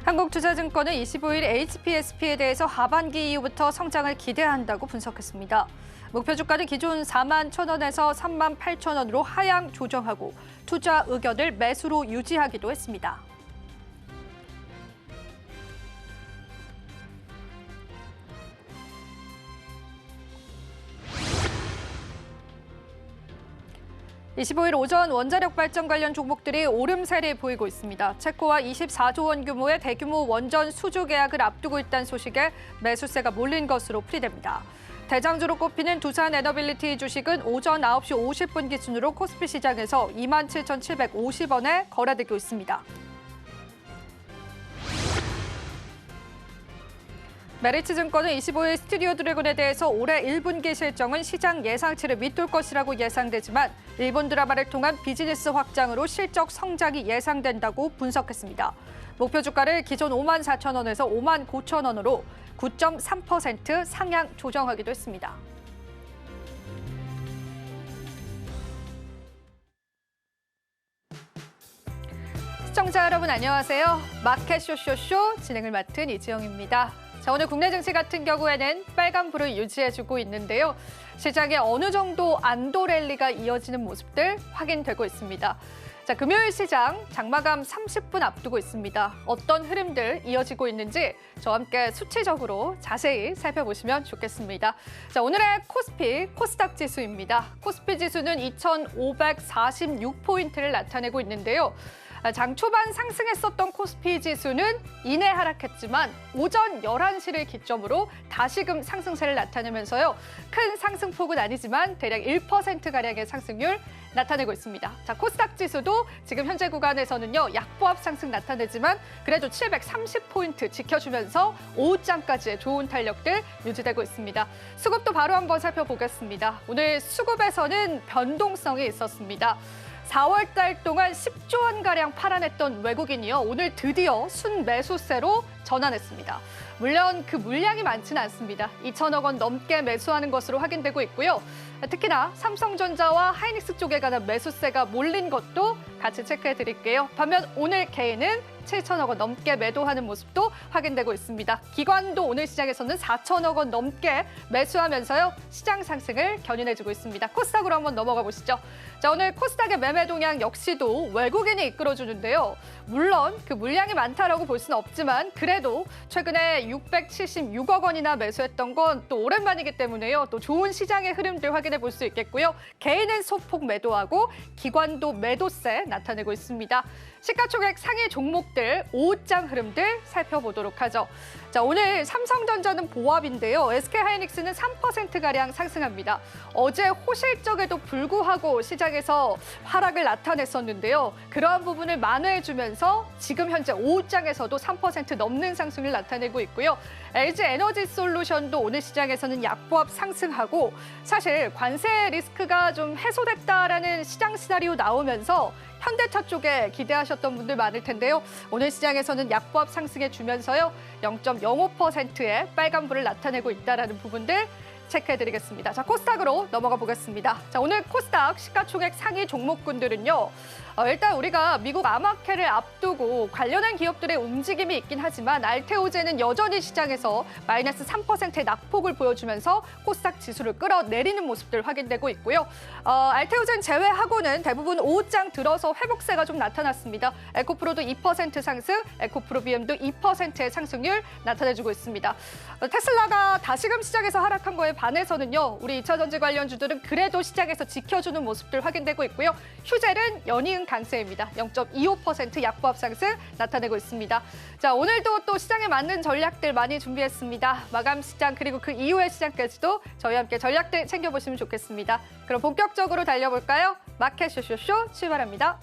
한국투자증권은 25일 HPSP에 대해서 하반기 이후부터 성장을 기대한다고 분석했습니다. 목표 주가는 기존 4만 1,000원에서 3만 8,000원으로 하향 조정하고 투자 의견을 매수로 유지하기도 했습니다. (25일) 오전 원자력 발전 관련 종목들이 오름세를 보이고 있습니다. 체코와 24조 원 규모의 대규모 원전 수주 계약을 앞두고 있다는 소식에 매수세가 몰린 것으로 풀이됩니다. 대장주로 꼽히는 두산 에너빌리티 주식은 오전 9시 50분 기준으로 코스피 시장에서 27,750원에 거래되고 있습니다. 메리츠증권은 25일 스튜디오 드래곤에 대해서 올해 1분기 실적은 시장 예상치를 밑돌 것이라고 예상되지만 일본 드라마를 통한 비즈니스 확장으로 실적 성장이 예상된다고 분석했습니다. 목표 주가를 기존 5만 4,000원에서 5만 9,000원으로 9.3% 상향 조정하기도 했습니다. 시청자 여러분 안녕하세요. 마켓 쇼쇼쇼 진행을 맡은 이지영입니다. 자, 오늘 국내 증시 같은 경우에는 빨간불을 유지해주고 있는데요. 시장에 어느 정도 안도 랠리가 이어지는 모습들 확인되고 있습니다. 자, 금요일 시장 장마감 30분 앞두고 있습니다. 어떤 흐름들 이어지고 있는지 저와 함께 수치적으로 자세히 살펴보시면 좋겠습니다. 자, 오늘의 코스피, 코스닥 지수입니다. 코스피 지수는 2,546포인트를 나타내고 있는데요. 장 초반 상승했었던 코스피 지수는 이내 하락했지만 오전 11시를 기점으로 다시금 상승세를 나타내면서요. 큰 상승폭은 아니지만 대략 1%가량의 상승률 나타내고 있습니다. 자, 코스닥 지수도 지금 현재 구간에서는요. 약보합 상승 나타내지만 그래도 730포인트 지켜주면서 오후장까지의 좋은 탄력들 유지되고 있습니다. 수급도 바로 한번 살펴보겠습니다. 오늘 수급에서는 변동성이 있었습니다. 4월 달 동안 10조 원가량 팔아냈던 외국인이요. 오늘 드디어 순매수세로 전환했습니다. 물론 그 물량이 많지는 않습니다. 2천억 원 넘게 매수하는 것으로 확인되고 있고요. 특히나 삼성전자와 하이닉스 쪽에 관한 매수세가 몰린 것도 같이 체크해 드릴게요. 반면 오늘 개인은 7천억 원 넘게 매도하는 모습도 확인되고 있습니다. 기관도 오늘 시장에서는 4천억 원 넘게 매수하면서요. 시장 상승을 견인해주고 있습니다. 코스닥으로 한번 넘어가 보시죠. 자, 오늘 코스닥의 매매 동향 역시도 외국인이 이끌어주는데요. 물론 그 물량이 많다라고 볼 수는 없지만 그래도 최근에 676억 원이나 매수했던 건 또 오랜만이기 때문에요. 또 좋은 시장의 흐름들 확인해 볼 수 있겠고요. 개인은 소폭 매도하고 기관도 매도세 나타내고 있습니다. 시가총액 상위 종목들 오후장 흐름들 살펴보도록 하죠. 자, 오늘 삼성전자는 보합인데요. SK하이닉스는 3%가량 상승합니다. 어제 호실적에도 불구하고 시장에서 하락을 나타냈었는데요. 그러한 부분을 만회해주면서 지금 현재 오후장에서도 3% 넘는 상승을 나타내고 있고요. LG에너지솔루션도 오늘 시장에서는 약보합 상승하고 사실 관세 리스크가 좀 해소됐다라는 시장 시나리오 나오면서 현대차 쪽에 기대하셨던 분들 많을 텐데요. 오늘 시장에서는 약보합 상승해 주면서요. 0.05%의 빨간불을 나타내고 있다는 부분들 체크해드리겠습니다. 자, 코스닥으로 넘어가 보겠습니다. 자, 오늘 코스닥 시가총액 상위 종목군들은요. 일단 우리가 미국 아마케를 앞두고 관련한 기업들의 움직임이 있긴 하지만 알테오젠은 여전히 시장에서 마이너스 3%의 낙폭을 보여주면서 코스닥 지수를 끌어내리는 모습들 확인되고 있고요. 알테오젠 제외하고는 대부분 오후장 들어서 회복세가 좀 나타났습니다. 에코프로도 2% 상승, 에코프로비엠도 2%의 상승률 나타내주고 있습니다. 테슬라가 다시금 시장에서 하락한 거에 반해서는요. 우리 2차전지 관련주들은 그래도 시장에서 지켜주는 모습들 확인되고 있고요. 휴젤은 연이은 강세입니다. 0.25% 약보합 상승 나타내고 있습니다. 자, 오늘도 또 시장에 맞는 전략들 많이 준비했습니다. 마감 시장 그리고 그 이후의 시장까지도 저희와 함께 전략들 챙겨보시면 좋겠습니다. 그럼 본격적으로 달려볼까요? 마켓 쇼쇼쇼 출발합니다.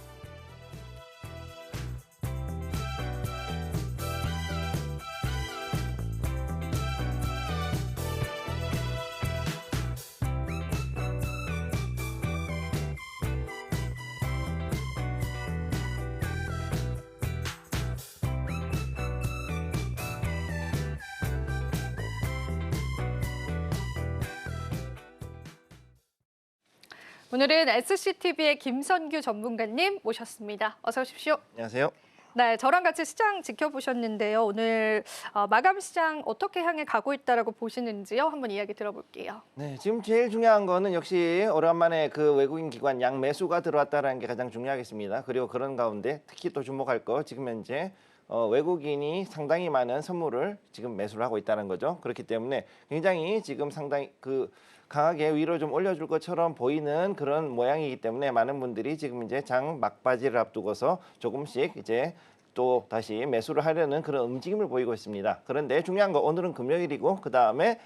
오늘은 SCTV의 김선규 전문가님 모셨습니다. 어서 오십시오. 안녕하세요. 네, 저랑 같이 시장 지켜보셨는데요. 오늘 마감 시장 어떻게 향해 가고 있다라고 보시는지요? 한번 이야기 들어볼게요. 네, 지금 제일 중요한 거는 역시 오랜만에 그 외국인 기관 양매수가 들어왔다는 게 가장 중요하겠습니다. 그리고 그런 가운데 특히 또 주목할 거 지금 현재 외국인이 상당히 많은 선물을 지금 매수를 하고 있다는 거죠. 그렇기 때문에 굉장히 지금 상당히 강하게 위로 좀 올려줄 것처럼 보이는 그런 모양이기 때문에 많은 분들이 지금 이제 장 막바지를 앞두고서 조금씩 이제 또 다시 매수를 하려는 그런 움직임을 보이고 있습니다. 그런데 중요한 거 오늘은 금요일이고 그 다음에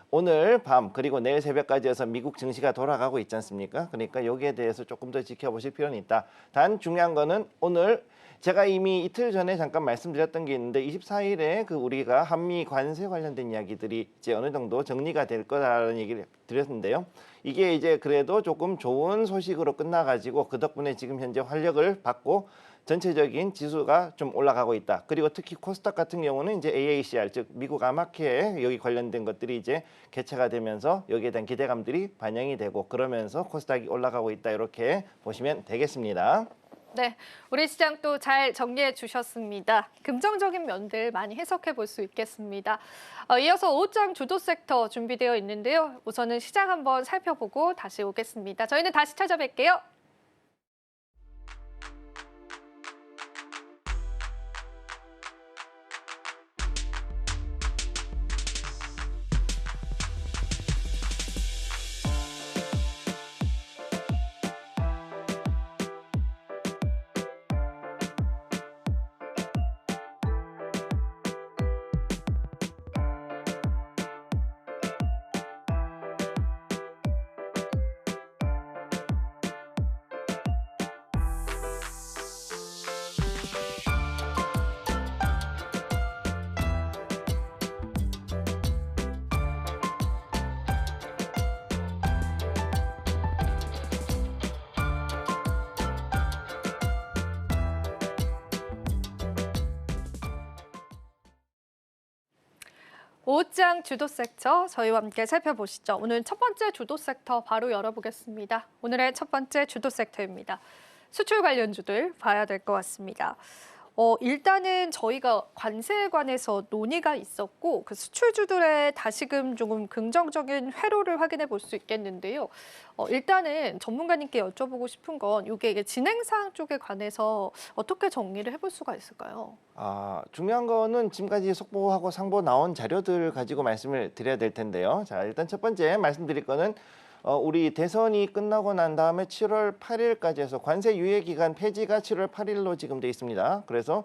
오늘 밤 그리고 내일 새벽까지 해서 미국 증시가 돌아가고 있지 않습니까? 그러니까 여기에 대해서 조금 더 지켜보실 필요는 있다. 단 중요한 거는 오늘 제가 이미 이틀 전에 잠깐 말씀드렸던 게 있는데 24일에 그 우리가 한미 관세 관련된 이야기들이 이제 어느 정도 정리가 될 거라는 얘기를 드렸는데요. 이게 이제 그래도 조금 좋은 소식으로 끝나가지고 그 덕분에 지금 현재 활력을 받고 전체적인 지수가 좀 올라가고 있다. 그리고 특히 코스닥 같은 경우는 이제 AACR 즉 미국 아마케 여기 관련된 것들이 이제 개최가 되면서 여기에 대한 기대감들이 반영이 되고 그러면서 코스닥이 올라가고 있다. 이렇게 보시면 되겠습니다. 네, 우리 시장 또 잘 정리해 주셨습니다. 긍정적인 면들 많이 해석해 볼 수 있겠습니다. 이어서 5장 주도 섹터 준비되어 있는데요. 우선은 시장 한번 살펴보고 다시 오겠습니다. 저희는 다시 찾아뵐게요. 오장 주도 섹터 저희와 함께 살펴보시죠. 오늘 첫 번째 주도 섹터 바로 열어보겠습니다. 오늘의 첫 번째 주도 섹터입니다. 수출 관련주들 봐야 될 것 같습니다. 일단은 저희가 관세에 관해서 논의가 있었고 그 수출주들의 다시금 조금 긍정적인 회로를 확인해 볼 수 있겠는데요. 일단은 전문가님께 여쭤보고 싶은 건 이게 진행사항 쪽에 관해서 어떻게 정리를 해볼 수가 있을까요? 중요한 거는 지금까지 속보하고 상보 나온 자료들 가지고 말씀을 드려야 될 텐데요. 자, 일단 첫 번째 말씀드릴 거는 우리 대선이 끝나고 난 다음에 7월 8일까지 해서 관세 유예 기간 폐지가 7월 8일로 지금 돼 있습니다. 그래서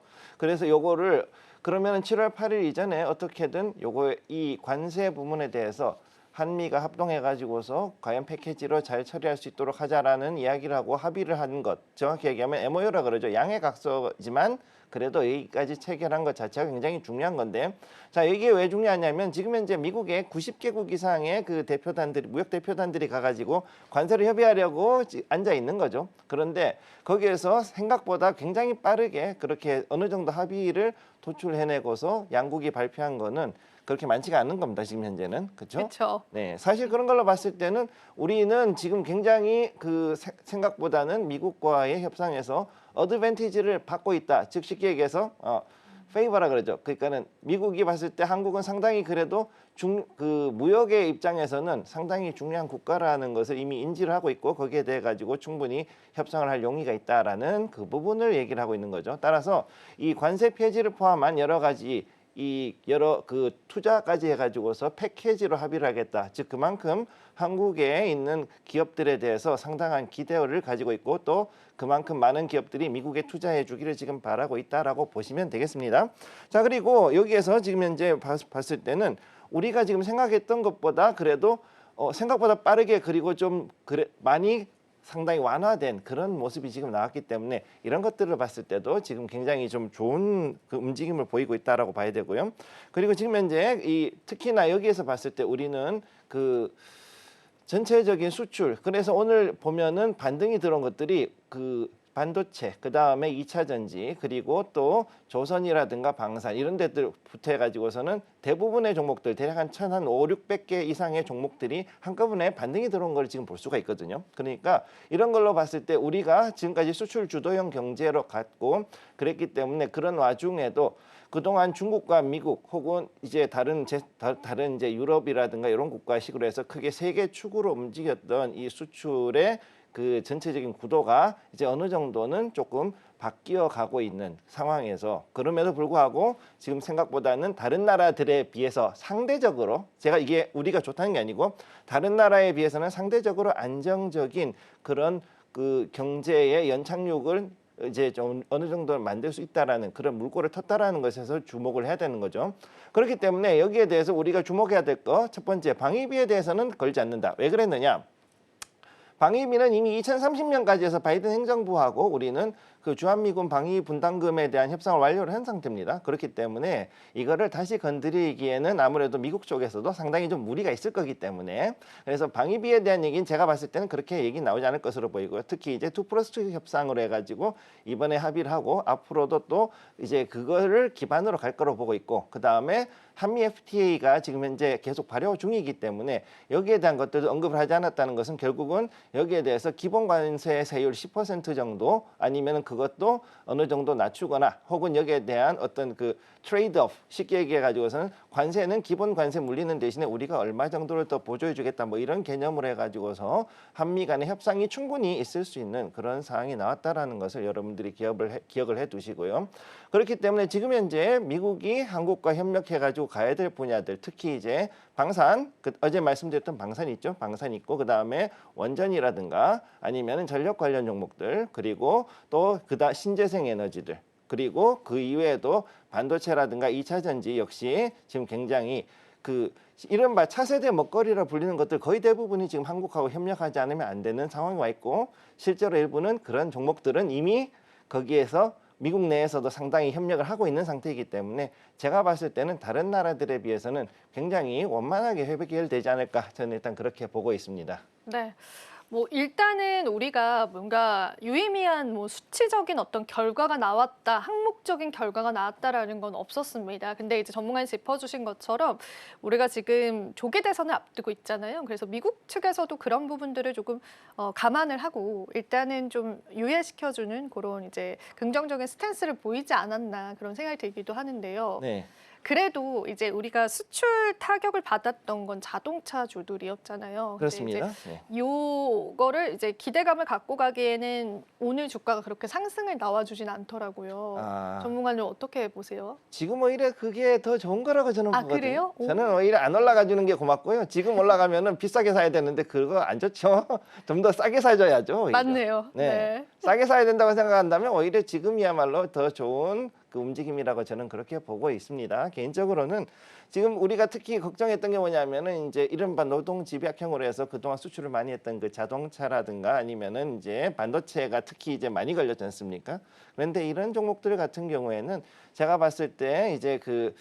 요거를 그러면은 7월 8일 이전에 어떻게든 요거 이 관세 부분에 대해서 한미가 합동해 가지고서 과연 패키지로 잘 처리할 수 있도록 하자라는 이야기를 하고 합의를 한 것, 정확히 얘기하면 MOU라 그러죠. 양해각서지만 그래도 여기까지 체결한 것 자체가 굉장히 중요한 건데, 자, 이게 왜 중요하냐면 지금 현재 미국의 90개국 이상의 그 대표단들이, 무역 대표단들이 가가지고 관세를 협의하려고 앉아 있는 거죠. 그런데 거기에서 생각보다 굉장히 빠르게 그렇게 어느 정도 합의를 도출해내고서 양국이 발표한 거는 그렇게 많지가 않은 겁니다. 지금 현재는. 그렇죠? 네, 사실 그런 걸로 봤을 때는 우리는 지금 굉장히 그 생각보다는 미국과의 협상에서 어드밴티지를 받고 있다. 즉 쉽게 얘기해서 페이버라 그러죠. 그러니까는 미국이 봤을 때 한국은 상당히 그래도 그 무역의 입장에서는 상당히 중요한 국가라는 것을 이미 인지를 하고 있고 거기에 대해 가지고 충분히 협상을 할 용의가 있다라는 그 부분을 얘기를 하고 있는 거죠. 따라서 이 관세 폐지를 포함한 여러 가지 이 여러 그 투자까지 해가지고서 패키지로 합의를 하겠다. 즉 그만큼 한국에 있는 기업들에 대해서 상당한 기대를 가지고 있고 또 그만큼 많은 기업들이 미국에 투자해 주기를 지금 바라고 있다라고 보시면 되겠습니다. 자, 그리고 여기에서 지금 현재 봤을 때는 우리가 지금 생각했던 것보다 그래도 생각보다 빠르게 그리고 좀 많이 상당히 완화된 그런 모습이 지금 나왔기 때문에 이런 것들을 봤을 때도 지금 굉장히 좀 좋은 그 움직임을 보이고 있다라고 봐야 되고요. 그리고 지금 현재 특히나 여기에서 봤을 때 우리는 그 전체적인 수출, 그래서 오늘 보면은 반등이 들어온 것들이 그 반도체, 그 다음에 2차 전지, 그리고 또 조선이라든가 방산 이런 데들부터 해가지고서는 대부분의 종목들 대략 한 1,500, 600개 이상의 종목들이 한꺼번에 반등이 들어온 걸 지금 볼 수가 있거든요. 그러니까 이런 걸로 봤을 때 우리가 지금까지 수출 주도형 경제로 갔고 그랬기 때문에 그런 와중에도 그동안 중국과 미국 혹은 이제 다른 이제 유럽이라든가 이런 국가식으로 해서 크게 세 개 축으로 움직였던 이 수출의 그 전체적인 구도가 이제 어느 정도는 조금 바뀌어 가고 있는 상황에서 그럼에도 불구하고 지금 생각보다는 다른 나라들에 비해서 상대적으로 제가 이게 우리가 좋다는 게 아니고 다른 나라에 비해서는 상대적으로 안정적인 그런 그 경제의 연착륙을 이제 좀 어느 정도 만들 수 있다라는 그런 물꼬를 텄다라는 것에서 주목을 해야 되는 거죠. 그렇기 때문에 여기에 대해서 우리가 주목해야 될 거 첫 번째 방위비에 대해서는 걸지 않는다. 왜 그랬느냐? 방위비는 이미 2030년까지 해서 바이든 행정부하고 우리는 그 주한미군 방위 분담금에 대한 협상을 완료를 한 상태입니다. 그렇기 때문에 이거를 다시 건드리기에는 아무래도 미국 쪽에서도 상당히 좀 무리가 있을 거기 때문에 그래서 방위비에 대한 얘기는 제가 봤을 때는 그렇게 얘기 나오지 않을 것으로 보이고요. 특히 이제 2+2 협상으로 해가지고 이번에 합의를 하고 앞으로도 또 이제 그거를 기반으로 갈 거로 보고 있고 그 다음에 한미 FTA가 지금 현재 계속 발효 중이기 때문에 여기에 대한 것들도 언급을 하지 않았다는 것은 결국은 여기에 대해서 기본 관세 세율 10% 정도 아니면은 그것도 어느 정도 낮추거나 혹은 여기에 대한 어떤 그 트레이드오프 쉽게 얘기해 가지고서는 관세는 기본 관세 물리는 대신에 우리가 얼마 정도를 더 보조해 주겠다 뭐 이런 개념으로 해 가지고서 한미 간의 협상이 충분히 있을 수 있는 그런 상황이 나왔다라는 것을 여러분들이 기억을 해 두시고요. 그렇기 때문에 지금 현재 미국이 한국과 협력해 가지고 가야 될 분야들 특히 이제 방산 어제 말씀드렸던 방산 있죠. 방산 있고 그다음에 원전이라든가 아니면은 전력 관련 종목들 그리고 또 그다음 신재생 에너지들 그리고 그 이외에도 반도체라든가 2차 전지 역시 지금 굉장히 그 이른바 차세대 먹거리라 불리는 것들 거의 대부분이 지금 한국하고 협력하지 않으면 안 되는 상황이 와 있고 실제로 일부는 그런 종목들은 이미 거기에서 미국 내에서도 상당히 협력을 하고 있는 상태이기 때문에 제가 봤을 때는 다른 나라들에 비해서는 굉장히 원만하게 해결되지 않을까 저는 일단 그렇게 보고 있습니다. 네. 뭐 일단은 우리가 뭔가 유의미한 뭐 수치적인 어떤 결과가 나왔다, 항목적인 결과가 나왔다라는 건 없었습니다. 근데 이제 전문가님 짚어주신 것처럼 우리가 지금 조기 대선을 앞두고 있잖아요. 그래서 미국 측에서도 그런 부분들을 조금 감안을 하고 일단은 좀 유예시켜주는 그런 이제 긍정적인 스탠스를 보이지 않았나 그런 생각이 들기도 하는데요. 네. 그래도 이제 우리가 수출 타격을 받았던 건 자동차주들이었잖아요. 그렇습니다. 근데 네. 요거를 이제 기대감을 갖고 가기에는 오늘 주가가 그렇게 상승을 나와주진 않더라고요. 아, 전문가님 어떻게 보세요? 지금 오히려 그게 더 좋은 거라고 저는 아, 보거든요. 그래요? 오. 저는 오히려 안 올라가 주는 게 고맙고요. 지금 올라가면은 비싸게 사야 되는데 그거 안 좋죠. 좀 더 싸게 사줘야죠. 오히려. 맞네요. 네. 네. 싸게 사야 된다고 생각한다면 오히려 지금이야말로 더 좋은 그 움직임이라고 저는 그렇게 보고 있습니다. 개인적으로는 지금 우리가 특히 걱정했던 게 뭐냐면은 이제 이른바 노동 집약형으로 해서 그동안 수출을 많이 했던 그 자동차라든가 아니면은 이제 반도체가 특히 이제 많이 걸렸지 않습니까? 그런데 이런 종목들 같은 경우에는 제가 봤을 때 이제 그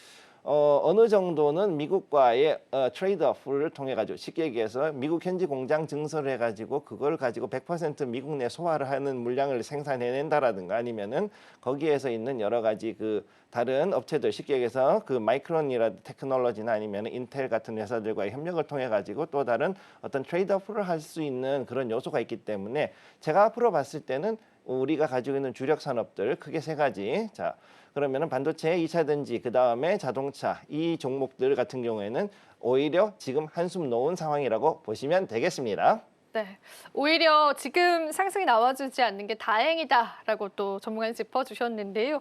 어느 정도는 미국과의 트레이드오프를 통해 가지고 쉽게 얘기해서 미국 현지 공장 증설을 해가지고 그걸 가지고 100% 미국 내 소화를 하는 물량을 생산해낸다라든가 아니면은 거기에서 있는 여러 가지 그 다른 업체들 쉽게 얘기해서 그 마이크론이라 테크놀로지나 아니면 인텔 같은 회사들과의 협력을 통해 가지고 또 다른 어떤 트레이드오프를 할 수 있는 그런 요소가 있기 때문에 제가 앞으로 봤을 때는 우리가 가지고 있는 주력 산업들 크게 세 가지. 자, 그러면은 반도체, 2차 전지, 그다음에 자동차 이 종목들 같은 경우에는 오히려 지금 한숨 놓은 상황이라고 보시면 되겠습니다. 네, 오히려 지금 상승이 나와주지 않는 게 다행이다라고 또 전문가님 짚어주셨는데요.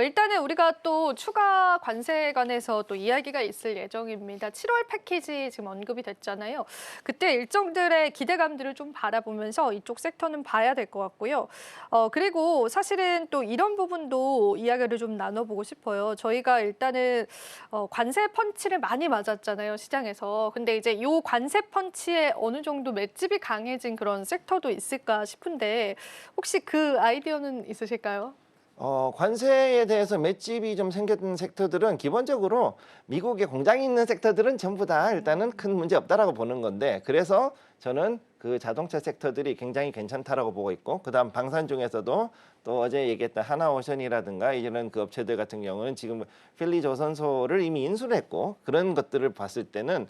일단은 우리가 또 추가 관세에 관해서 또 이야기가 있을 예정입니다. 7월 패키지 지금 언급이 됐잖아요. 그때 일정들의 기대감들을 좀 바라보면서 이쪽 섹터는 봐야 될 것 같고요. 그리고 사실은 또 이런 부분도 이야기를 좀 나눠보고 싶어요. 저희가 일단은 관세 펀치를 많이 맞았잖아요, 시장에서. 근데 이제 이 관세 펀치에 어느 정도 맷집이 강해진 그런 섹터도 있을까 싶은데 혹시 그 아이디어는 있으실까요? 관세에 대해서 맷집이 좀 생겼던 섹터들은 기본적으로 미국에 공장이 있는 섹터들은 전부 다 일단은 큰 문제 없다라고 보는 건데, 그래서 저는 그 자동차 섹터들이 굉장히 괜찮다라고 보고 있고, 그다음 방산 중에서도 또 어제 얘기했던 하나오션이라든가 이런 그 업체들 같은 경우는 지금 필리 조선소를 이미 인수를 했고, 그런 것들을 봤을 때는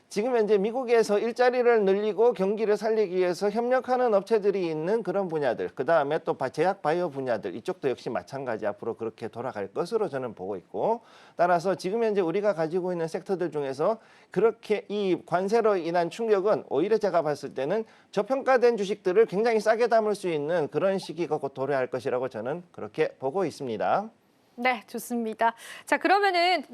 지금 현재 미국에서 일자리를 늘리고 경기를 살리기 위해서 협력하는 업체들이 있는 그런 분야들, 그 다음에 또 제약 바이오 분야들, 이쪽도 역시 마찬가지 앞으로 그렇게 돌아갈 것으로 저는 보고 있고, 따라서 지금 현재 우리가 가지고 있는 섹터들 중에서 그렇게 이 관세로 인한 충격은 오히려 제가 봤을 때는 저평가된 주식들을 굉장히 싸게 담을 수 있는 그런 시기가 곧 도래할 것이라고 저는 그렇게 보고 있습니다. 네, 좋습니다. 자, 그러면은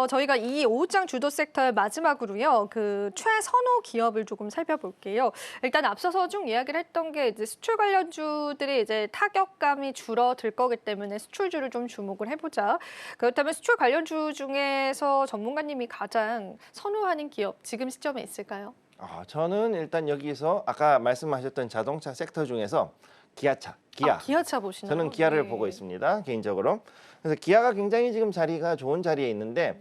저희가 이 오후장 주도 섹터의 마지막으로요, 그 최선호 기업을 조금 살펴볼게요. 일단 앞서서 쭉 이야기를 했던 게 이제 수출 관련주들이 이제 타격감이 줄어들 거기 때문에 수출주를 좀 주목을 해보자. 그렇다면 수출 관련주 중에서 전문가님이 가장 선호하는 기업 지금 시점에 있을까요? 저는 일단 여기서 아까 말씀하셨던 자동차 섹터 중에서 기아. 기아차 보시나요? 저는 기아를 네. 보고 있습니다, 개인적으로. 그래서 기아가 굉장히 지금 자리가 좋은 자리에 있는데,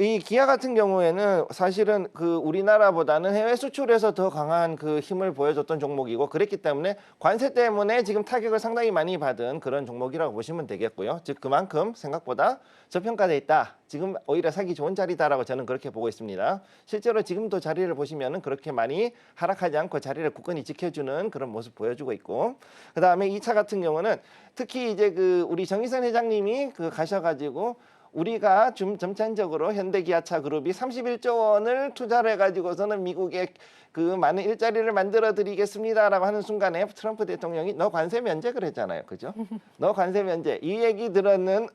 이 기아 같은 경우에는 사실은 그 우리나라보다는 해외 수출에서 더 강한 그 힘을 보여줬던 종목이고, 그랬기 때문에 관세 때문에 지금 타격을 상당히 많이 받은 그런 종목이라고 보시면 되겠고요. 즉 그만큼 생각보다 저평가돼 있다. 지금 오히려 사기 좋은 자리다라고 저는 그렇게 보고 있습니다. 실제로 지금도 자리를 보시면은 그렇게 많이 하락하지 않고 자리를 굳건히 지켜주는 그런 모습 보여주고 있고, 그 다음에 이 차 같은 경우는 특히 이제 그 우리 정의선 회장님이 그 가셔가지고 우리가 좀 점차적으로 현대기아차 그룹이 31조 원을 투자를 해가지고서는 미국에 그 많은 일자리를 만들어 드리겠습니다라고 하는 순간에 트럼프 대통령이 너 관세 면제 그랬잖아요, 그죠? 너 관세 면제, 이 얘기 들었는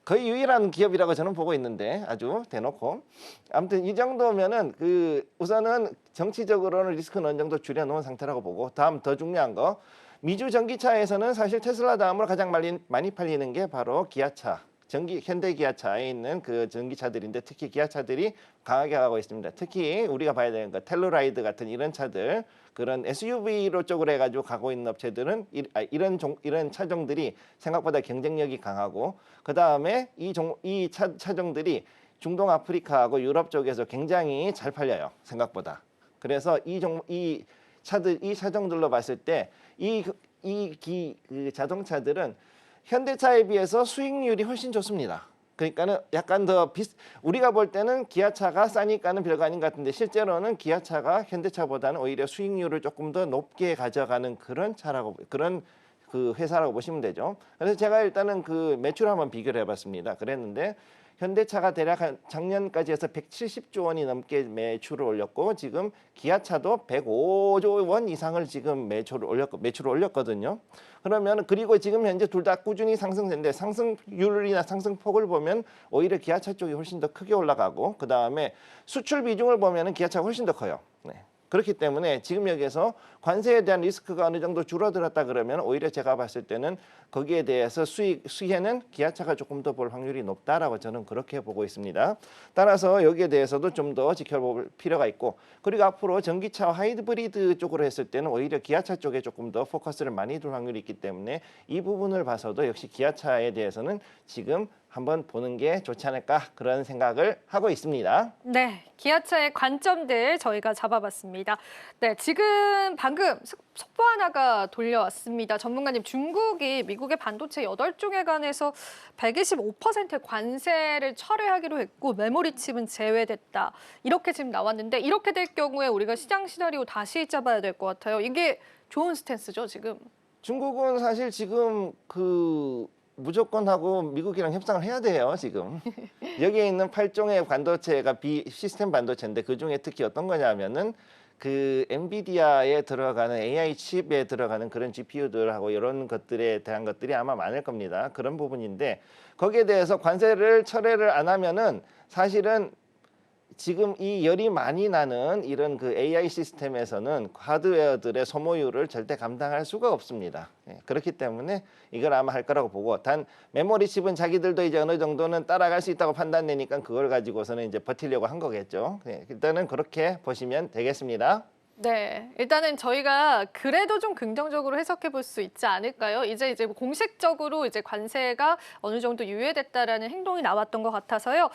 거의 유일한 기업이라고 저는 보고 있는데, 아주 대놓고. 아무튼 이 정도면은 그 우선은 정치적으로는 리스크는 어느 정도 줄여놓은 상태라고 보고, 다음 더 중요한 거, 미주 전기차에서는 사실 테슬라 다음으로 가장 많이 팔리는 게 바로 기아차, 현대 기아차에 있는 그 전기차들인데, 특히 기아차들이 강하게 가고 있습니다. 특히 우리가 봐야 되는 거 텔루라이드 같은 이런 차들, 그런 SUV로 쪽으로 해가지고 가고 있는 업체들은 이런 차종들이 생각보다 경쟁력이 강하고, 그 다음에 이 차종들이 중동 아프리카하고 유럽 쪽에서 굉장히 잘 팔려요, 생각보다. 그래서 이 차종들로 봤을 때 그 자동차들은 현대차에 비해서 수익률이 훨씬 좋습니다. 그러니까는 약간 더 우리가 볼 때는 기아차가 싸니까는 별거 아닌 것 같은데, 실제로는 기아차가 현대차보다는 오히려 수익률을 조금 더 높게 가져가는 그런 그 회사라고 보시면 되죠. 그래서 제가 일단은 그 매출 한번 비교를 해봤습니다. 그랬는데 현대차가 대략 작년까지 해서 170조 원이 넘게 매출을 올렸고, 지금 기아차도 105조 원 이상을 지금 매출을 올렸거든요. 그러면 그리고 지금 현재 둘 다 꾸준히 상승세인데, 상승률이나 상승폭을 보면 오히려 기아차 쪽이 훨씬 더 크게 올라가고, 그 다음에 수출 비중을 보면은 기아차가 훨씬 더 커요. 네. 그렇기 때문에 지금 여기에서 관세에 대한 리스크가 어느 정도 줄어들었다 그러면 오히려 제가 봤을 때는 거기에 대해서 수혜는 기아차가 조금 더 볼 확률이 높다라고 저는 그렇게 보고 있습니다. 따라서 여기에 대해서도 좀 더 지켜볼 필요가 있고, 그리고 앞으로 전기차 하이브리드 쪽으로 했을 때는 오히려 기아차 쪽에 조금 더 포커스를 많이 둘 확률이 있기 때문에 이 부분을 봐서도 역시 기아차에 대해서는 지금 한번 보는 게 좋지 않을까, 그런 생각을 하고 있습니다. 네, 기아차의 관점들 저희가 잡아봤습니다. 네, 지금 방금 속보 하나가 돌려왔습니다. 전문가님, 중국이 미국의 반도체 8종에 관해서 125%의 관세를 철회하기로 했고, 메모리 칩은 제외됐다. 이렇게 지금 나왔는데, 이렇게 될 경우에 우리가 시장 시나리오 다시 잡아야 될 것 같아요. 이게 좋은 스탠스죠, 지금? 중국은 사실 지금 무조건 하고 미국이랑 협상을 해야 돼요, 지금. 여기에 있는 8종의 반도체가 시스템 반도체인데, 그중에 특히 어떤 거냐면은 그 엔비디아에 들어가는 AI 칩에 들어가는 그런 GPU들하고 이런 것들에 대한 것들이 아마 많을 겁니다. 그런 부분인데, 거기에 대해서 관세를 철회를 안 하면은 사실은 지금 이 열이 많이 나는 이런 그 AI 시스템에서는 하드웨어들의 소모율을 절대 감당할 수가 없습니다. 그렇기 때문에 이걸 아마 할 거라고 보고, 단 메모리 칩은 자기들도 이제 어느 정도는 따라갈 수 있다고 판단되니까 그걸 가지고서는 이제 버티려고 한 거겠죠. 일단은 그렇게 보시면 되겠습니다. 네, 일단은 저희가 그래도 좀 긍정적으로 해석해 볼 수 있지 않을까요? 이제 공식적으로 이제 관세가 어느 정도 유예됐다라는 행동이 나왔던 것 같아서요.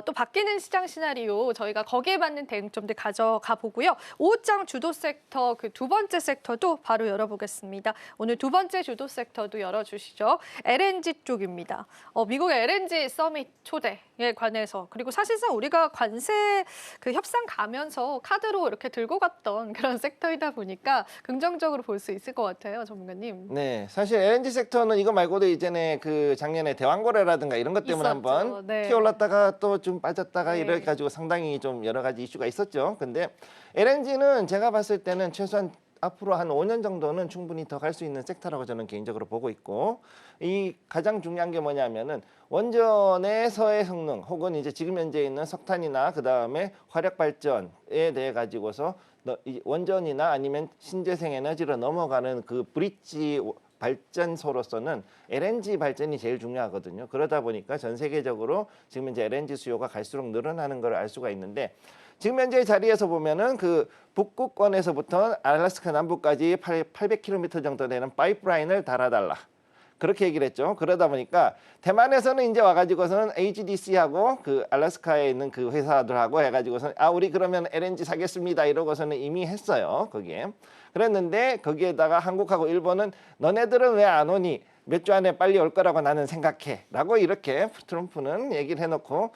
또 바뀌는 시장 시나리오 저희가 거기에 맞는 대응점들 가져가 보고요. 오후장 주도 섹터 그 두 번째 섹터도 바로 열어보겠습니다. 오늘 두 번째 주도 섹터도 열어주시죠. LNG 쪽입니다. 미국의 LNG 서밋 초대에 관해서 그리고 사실상 우리가 관세 그 협상 가면서 카드로 이렇게 들고 갔던 그런 섹터이다 보니까 긍정적으로 볼 수 있을 것 같아요, 전문가님. 네, 사실 LNG 섹터는 이거 말고도 이전에 그 작년에 대왕거래라든가 이런 것 때문에 있었죠. 한번 네. 튀어올랐다가 또 좀 빠졌다가 네. 이래 가지고 상당히 좀 여러 가지 이슈가 있었죠. 근데 LNG는 제가 봤을 때는 최소한 앞으로 한 5년 정도는 충분히 더 갈 수 있는 섹터라고 저는 개인적으로 보고 있고, 이 가장 중요한 게 뭐냐면은 원전에서의 성능 혹은 이제 지금 현재 있는 석탄이나 그 다음에 화력 발전에 대해 가지고서 이 원전이나 아니면 신재생 에너지로 넘어가는 그 브릿지 발전소로서는 LNG 발전이 제일 중요하거든요. 그러다 보니까 전 세계적으로 지금 이제 LNG 수요가 갈수록 늘어나는 걸 알 수가 있는데, 지금 현재 자리에서 보면은 그 북극권에서부터 알래스카 남부까지 800km 정도 되는 파이프라인을 달아달라, 그렇게 얘기를 했죠. 그러다 보니까 대만에서는 이제 와가지고서는 HDC하고 그 알래스카에 있는 그 회사들하고 해가지고서는 우리 그러면 LNG 사겠습니다 이러고서는 이미 했어요. 거기에 그랬는데, 거기에다가 한국하고 일본은 너네들은 왜 안 오니, 몇 주 안에 빨리 올 거라고 나는 생각해 라고 이렇게 트럼프는 얘기를 해놓고,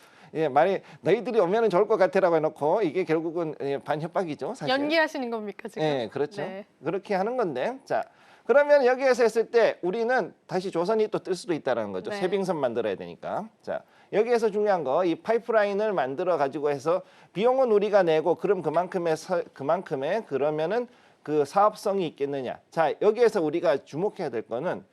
말이 너희들이 오면은 좋을 것 같아라고 해놓고, 이게 결국은 반협박이죠, 사실. 연기하시는 겁니까, 지금? 네, 그렇죠. 네. 그렇게 하는 건데, 자, 그러면 여기에서 했을 때 우리는 다시 조선이 또 뜰 수도 있다는 거죠. 네. 세빙선 만들어야 되니까. 자, 여기에서 중요한 거, 이 파이프라인을 만들어 가지고 해서 비용은 우리가 내고, 그럼 그만큼의 그러면은 그 사업성이 있겠느냐. 자, 여기에서 우리가 주목해야 될 거는,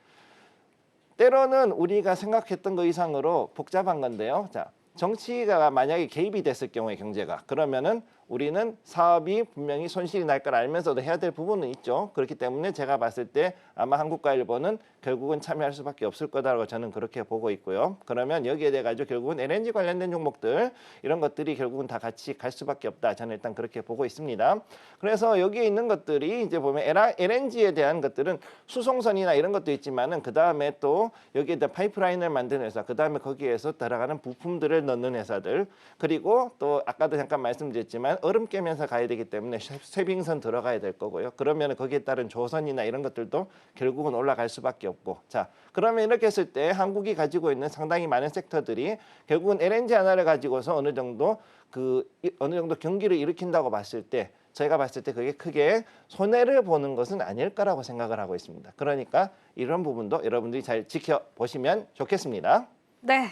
때로는 우리가 생각했던 것 이상으로 복잡한 건데요. 자, 정치가 만약에 개입이 됐을 경우에 경제가, 그러면은 우리는 사업이 분명히 손실이 날 걸 알면서도 해야 될 부분은 있죠. 그렇기 때문에 제가 봤을 때 아마 한국과 일본은 결국은 참여할 수밖에 없을 거다라고 저는 그렇게 보고 있고요. 그러면 여기에 대해 가지고 결국은 LNG 관련된 종목들, 이런 것들이 결국은 다 같이 갈 수밖에 없다. 저는 일단 그렇게 보고 있습니다. 그래서 여기에 있는 것들이 이제 보면 LNG에 대한 것들은 수송선이나 이런 것도 있지만은, 그 다음에 또 여기에다 파이프라인을 만드는 회사, 그 다음에 거기에서 들어가는 부품들을 넣는 회사들, 그리고 또 아까도 잠깐 말씀드렸지만 얼음 깨면서 가야 되기 때문에 쇠빙선 들어가야 될 거고요. 그러면 거기에 따른 조선이나 이런 것들도 결국은 올라갈 수밖에 없고, 자, 그러면 이렇게 했을 때 한국이 가지고 있는 상당히 많은 섹터들이 결국은 LNG 하나를 가지고서 어느 정도 경기를 일으킨다고 봤을 때, 저희가 봤을 때 그게 크게 손해를 보는 것은 아닐 거라고 생각을 하고 있습니다. 그러니까 이런 부분도 여러분들이 잘 지켜보시면 좋겠습니다. 네,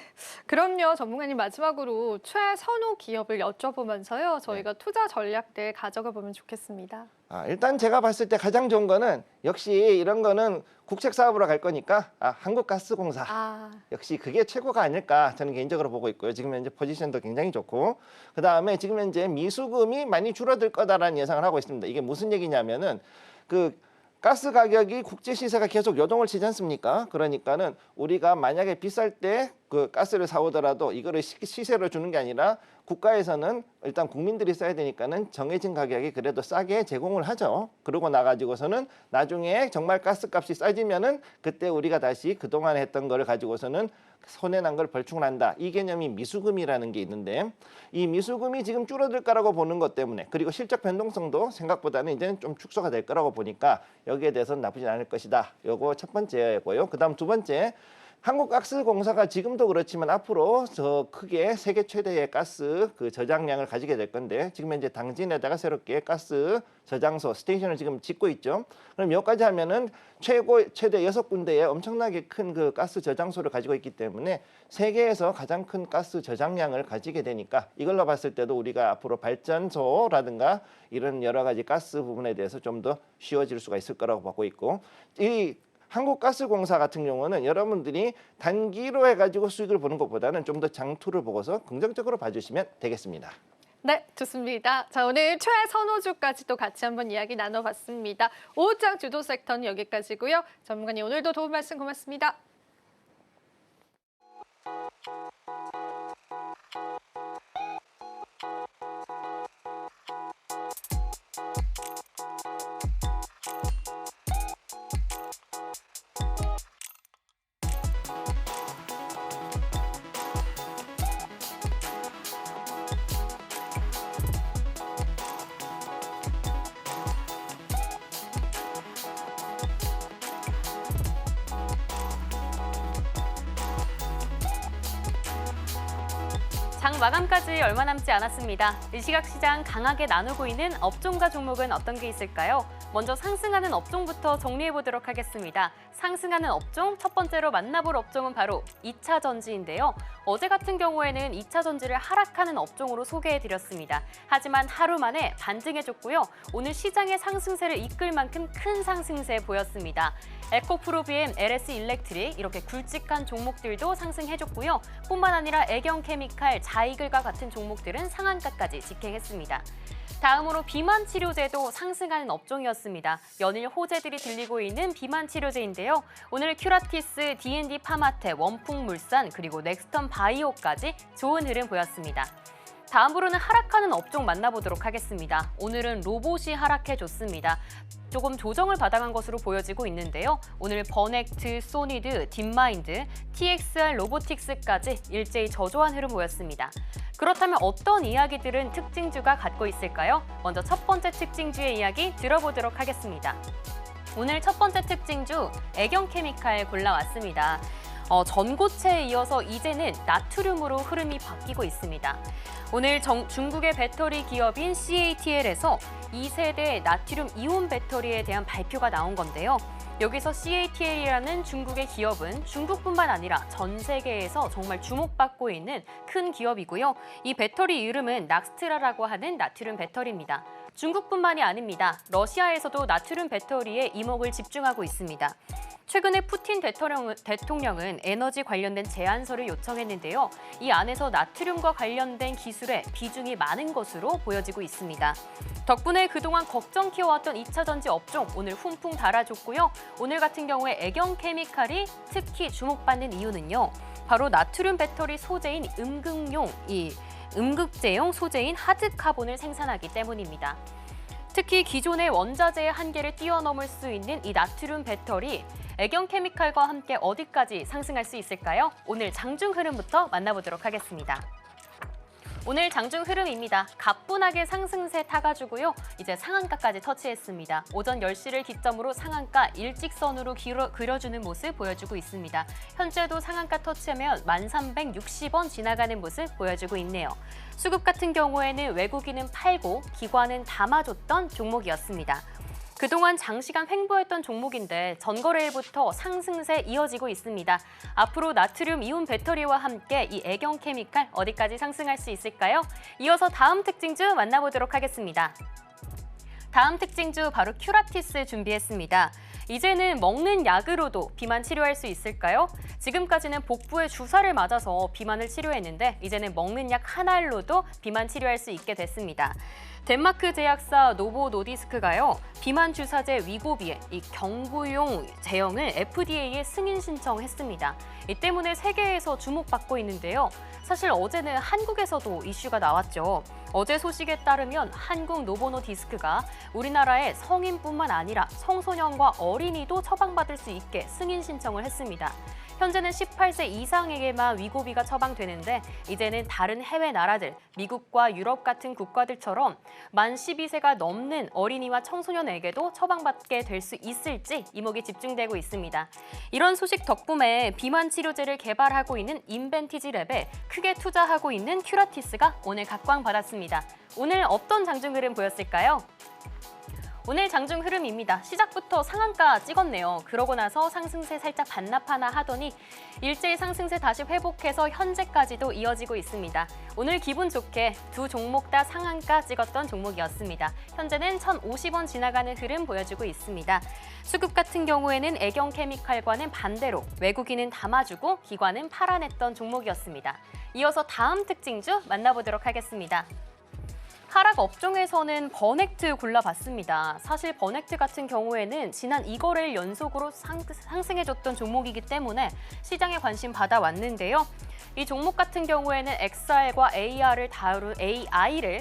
그럼요. 전문가님, 마지막으로 최선호 기업을 여쭤보면서요. 저희가 투자 전략들 가져가 보면 좋겠습니다. 일단 제가 봤을 때 가장 좋은 거는, 역시 이런 거는 국책 사업으로 갈 거니까 한국가스공사. 역시 그게 최고가 아닐까 저는 개인적으로 보고 있고요. 지금 현재 포지션도 굉장히 좋고, 그다음에 지금 현재 미수금이 많이 줄어들 거다라는 예상을 하고 있습니다. 이게 무슨 얘기냐면은, 그 가스 가격이 국제 시세가 계속 요동을 치지 않습니까? 그러니까는 우리가 만약에 비쌀 때 그 가스를 사오더라도 이거를 시세로 주는 게 아니라 국가에서는 일단 국민들이 써야 되니까는 정해진 가격에 그래도 싸게 제공을 하죠. 그러고 나가지고서는 나중에 정말 가스값이 싸지면은 그때 우리가 다시 그동안 했던 거를 가지고서는 손해난 걸 벌충을 한다. 이 개념이 미수금이라는 게 있는데, 이 미수금이 지금 줄어들 거라고 보는 것 때문에, 그리고 실적 변동성도 생각보다는 이제는 좀 축소가 될 거라고 보니까 여기에 대해서는 나쁘지 않을 것이다. 요거 첫 번째고요. 그다음 두 번째, 한국가스공사가 지금도 그렇지만 앞으로 저 크게 세계 최대의 가스 그 저장량을 가지게 될 건데, 지금 현재 당진에다가 새롭게 가스 저장소 스테이션을 지금 짓고 있죠. 그럼 여기까지 하면은 최대 6군데의 엄청나게 큰 그 가스 저장소를 가지고 있기 때문에 세계에서 가장 큰 가스 저장량을 가지게 되니까, 이걸로 봤을 때도 우리가 앞으로 발전소라든가 이런 여러 가지 가스 부분에 대해서 좀 더 쉬워질 수가 있을 거라고 보고 있고, 이 한국가스공사 같은 경우는 여러분들이 단기로 해가지고 수익을 보는 것보다는 좀 더 장투를 보고서 긍정적으로 봐주시면 되겠습니다. 네, 좋습니다. 자, 오늘 최선호주까지도 같이 한번 이야기 나눠봤습니다. 오후장 주도 섹터는 여기까지고요. 전문가님, 오늘도 도움 말씀 고맙습니다. 장 마감까지 얼마 남지 않았습니다. 이 시각 시장 강하게 나누고 있는 업종과 종목은 어떤 게 있을까요? 먼저 상승하는 업종부터 정리해보도록 하겠습니다. 상승하는 업종, 첫 번째로 만나볼 업종은 바로 2차 전지인데요. 어제 같은 경우에는 2차 전지를 하락하는 업종으로 소개해드렸습니다. 하지만 하루 만에 반등해줬고요. 오늘 시장의 상승세를 이끌 만큼 큰 상승세 보였습니다. 에코프로비엠, LS일렉트릭 이렇게 굵직한 종목들도 상승해줬고요. 뿐만 아니라 애경케미칼, 자이글과 같은 종목들은 상한가까지 직행했습니다. 다음으로 비만 치료제도 상승하는 업종이었습니다. 연일 호재들이 들리고 있는 비만 치료제인데요. 오늘 큐라티스, D&D 파마텍, 원풍물산 그리고 넥스턴 바이오까지 좋은 흐름 보였습니다. 다음으로는 하락하는 업종 만나보도록 하겠습니다. 오늘은 로봇이 하락해줬습니다. 조금 조정을 받아간 것으로 보여지고 있는데요. 오늘 버넥트, 소니드, 딥마인드, TXR 로보틱스까지 일제히 저조한 흐름 보였습니다. 그렇다면 어떤 이야기들은 특징주가 갖고 있을까요? 먼저 첫 번째 특징주의 이야기 들어보도록 하겠습니다. 오늘 첫 번째 특징주 애경케미칼 골라왔습니다. 전고체에 이어서 이제는 나트륨으로 흐름이 바뀌고 있습니다. 오늘 중국의 배터리 기업인 CATL에서 2세대 나트륨 이온 배터리에 대한 발표가 나온 건데요. 여기서 CATL이라는 중국의 기업은 중국뿐만 아니라 전 세계에서 정말 주목받고 있는 큰 기업이고요. 이 배터리 이름은 낙스트라라고 하는 나트륨 배터리입니다. 중국뿐만이 아닙니다. 러시아에서도 나트륨 배터리에 이목을 집중하고 있습니다. 최근에 푸틴 대통령은 에너지 관련된 제안서를 요청했는데요. 이 안에서 나트륨과 관련된 기술에 비중이 많은 것으로 보여지고 있습니다. 덕분에 그동안 걱정 키워왔던 2차 전지 업종 오늘 훈풍 달아줬고요. 오늘 같은 경우에 애경케미칼이 특히 주목받는 이유는요. 바로 나트륨 배터리 소재인 음극재용 소재인 하드카본을 생산하기 때문입니다. 특히 기존의 원자재의 한계를 뛰어넘을 수 있는 이 나트륨 배터리, 애경케미칼과 함께 어디까지 상승할 수 있을까요? 오늘 장중 흐름부터 만나보도록 하겠습니다. 오늘 장중 흐름입니다. 가뿐하게 상승세 타가지고요. 이제 상한가까지 터치했습니다. 오전 10시를 기점으로 상한가 일직선으로 그려주는 모습 보여주고 있습니다. 현재도 상한가 터치하면 1360원 지나가는 모습 보여주고 있네요. 수급 같은 경우에는 외국인은 팔고 기관은 담아줬던 종목이었습니다. 그동안 장시간 횡보했던 종목인데 전거래일부터 상승세 이어지고 있습니다. 앞으로 나트륨 이온 배터리와 함께 이 애경케미칼 어디까지 상승할 수 있을까요? 이어서 다음 특징주 만나보도록 하겠습니다. 다음 특징주 바로 큐라티스 준비했습니다. 이제는 먹는 약으로도 비만 치료할 수 있을까요? 지금까지는 복부에 주사를 맞아서 비만을 치료했는데 이제는 먹는 약 한 알로도 비만 치료할 수 있게 됐습니다. 덴마크 제약사 노보 노디스크가요. 비만 주사제 위고비의 이 경구용 제형을 FDA에 승인 신청했습니다. 이 때문에 세계에서 주목받고 있는데요. 사실 어제는 한국에서도 이슈가 나왔죠. 어제 소식에 따르면 한국 노보 노디스크가 우리나라의 성인뿐만 아니라 청소년과 어린이도 처방받을 수 있게 승인 신청을 했습니다. 현재는 18세 이상에게만 위고비가 처방되는데 이제는 다른 해외 나라들, 미국과 유럽 같은 국가들처럼 만 12세가 넘는 어린이와 청소년에게도 처방받게 될 수 있을지 이목이 집중되고 있습니다. 이런 소식 덕분에 비만 치료제를 개발하고 있는 인벤티지랩에 크게 투자하고 있는 큐라티스가 오늘 각광받았습니다. 오늘 어떤 장중 흐름 보였을까요? 오늘 장중 흐름입니다. 시작부터 상한가 찍었네요. 그러고 나서 상승세 살짝 반납하나 하더니 일제히 상승세 다시 회복해서 현재까지도 이어지고 있습니다. 오늘 기분 좋게 두 종목 다 상한가 찍었던 종목이었습니다. 현재는 1,050원 지나가는 흐름 보여주고 있습니다. 수급 같은 경우에는 애경케미칼과는 반대로 외국인은 담아주고 기관은 팔아냈던 종목이었습니다. 이어서 다음 특징주 만나보도록 하겠습니다. 하락 업종에서는 버넥트 골라봤습니다. 사실 버넥트 같은 경우에는 지난 2거래일 연속으로 상승해줬던 종목이기 때문에 시장에 관심 받아왔는데요. 이 종목 같은 경우에는 XR과 AI를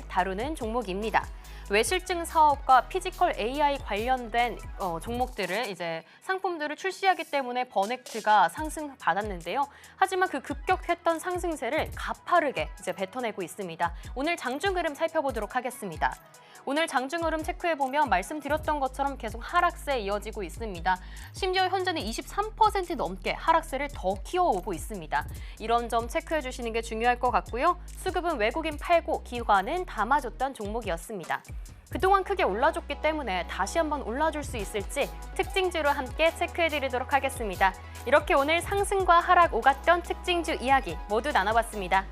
다루는 종목입니다. 외실증 사업과 피지컬 AI 관련된 종목들을 이제 상품들을 출시하기 때문에 버넥트가 상승받았는데요. 하지만 그 급격했던 상승세를 가파르게 이제 뱉어내고 있습니다. 오늘 장중 흐름 살펴보도록 알아보도록 하겠습니다. 오늘 장중 흐름 체크해보면 말씀드렸던 것처럼 계속 하락세 이어지고 있습니다. 심지어 현재는 23% 넘게 하락세를 더 키워오고 있습니다. 이런 점 체크해 주시는 게 중요할 것 같고요. 수급은 외국인 팔고 기관은 담아줬던 종목이었습니다. 그동안 크게 올라줬기 때문에 다시 한번 올라줄 수 있을지 특징주로 함께 체크해드리도록 하겠습니다. 이렇게 오늘 상승과 하락 오갔던 특징주 이야기 모두 나눠봤습니다.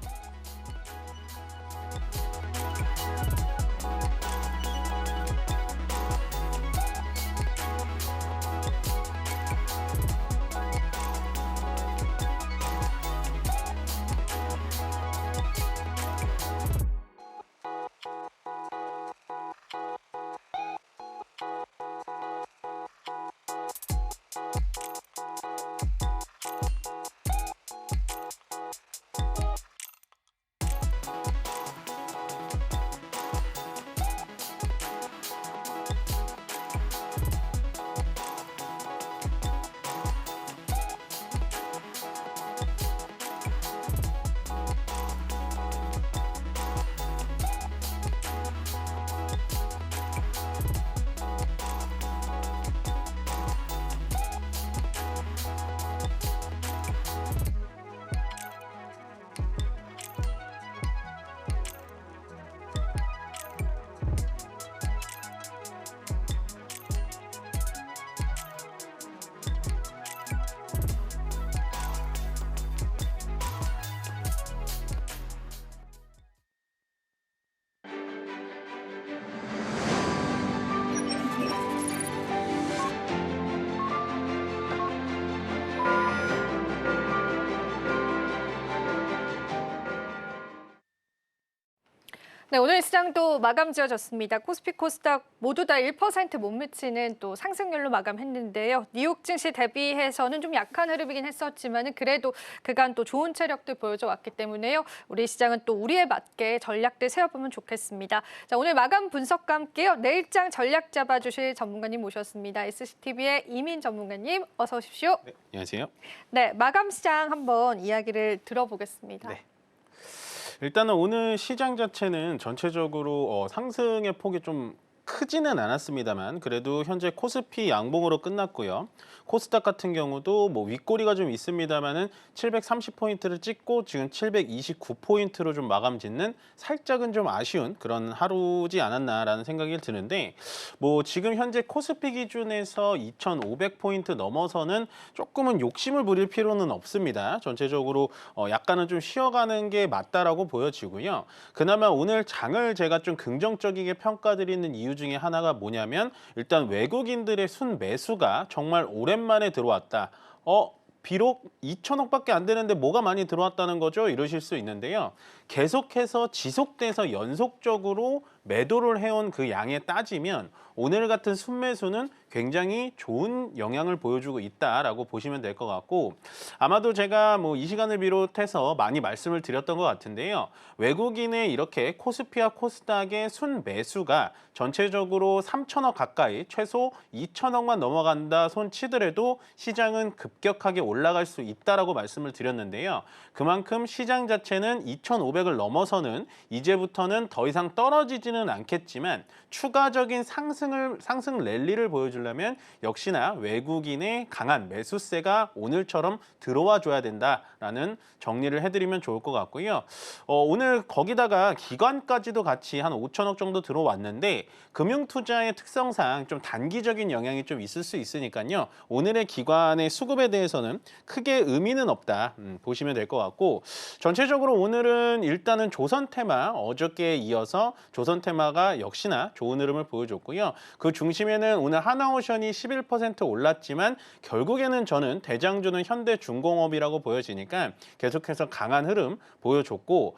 네, 오늘 시장도 마감 지어졌습니다. 코스피, 코스닥 모두 다 1%못 미치는 또 상승률로 마감했는데요. 뉴욕 증시 대비해서는 좀 약한 흐름이긴 했었지만 그래도 그간 또 좋은 체력들 보여줘 왔기 때문에요. 우리 시장은 또 우리에 맞게 전략들 세워보면 좋겠습니다. 자, 오늘 마감 분석과 함께요. 내일장 전략 잡아주실 전문가님 모셨습니다. SCTV의 이민 전문가님 어서 오십시오. 네, 안녕하세요. 네, 마감 시장 한번 이야기를 들어보겠습니다. 네. 일단은 오늘 시장 자체는 전체적으로 상승의 폭이 좀 크지는 않았습니다만 그래도 현재 코스피 양봉으로 끝났고요. 코스닥 같은 경우도 뭐 윗꼬리가 좀 있습니다만은 730포인트를 찍고 지금 729포인트로 좀 마감 짓는 살짝은 좀 아쉬운 그런 하루지 않았나라는 생각이 드는데 뭐 지금 현재 코스피 기준에서 2,500포인트 넘어서는 조금은 욕심을 부릴 필요는 없습니다. 전체적으로 약간은 좀 쉬어가는 게 맞다라고 보여지고요. 그나마 오늘 장을 제가 좀 긍정적이게 평가드리는 이유 중에 하나가 뭐냐면 일단 외국인들의 순매수가 정말 오랜만에 들어왔다. 비록 2천억밖에 안 되는데 뭐가 많이 들어왔다는 거죠? 이러실 수 있는데요. 계속해서 지속돼서 연속적으로 매도를 해온 그 양에 따지면 오늘 같은 순매수는 굉장히 좋은 영향을 보여주고 있다라고 보시면 될 것 같고 아마도 제가 뭐 이 시간을 비롯해서 많이 말씀을 드렸던 것 같은데요. 외국인의 이렇게 코스피와 코스닥의 순매수가 전체적으로 3천억 가까이 최소 2천억만 넘어간다 손 치더라도 시장은 급격하게 올라갈 수 있다라고 말씀을 드렸는데요. 그만큼 시장 자체는 2,500을 넘어서는 이제부터는 더 이상 떨어지지는 않겠지만 추가적인 상승 랠리를 보여주려면 역시나 외국인의 강한 매수세가 오늘처럼 들어와 줘야 된다라는 정리를 해드리면 좋을 것 같고요. 오늘 거기다가 기관까지도 같이 한 5천억 정도 들어왔는데 금융투자의 특성상 좀 단기적인 영향이 좀 있을 수 있으니까요. 오늘의 기관의 수급에 대해서는 크게 의미는 없다 보시면 될 것 같고 전체적으로 오늘은 일단은 조선테마 어저께에 이어서 조선테마가 역시나 좋은 흐름을 보여줬고요. 그 중심에는 오늘 하나오션이 11% 올랐지만 결국에는 저는 대장주는 현대중공업이라고 보여지니까 계속해서 강한 흐름 보여줬고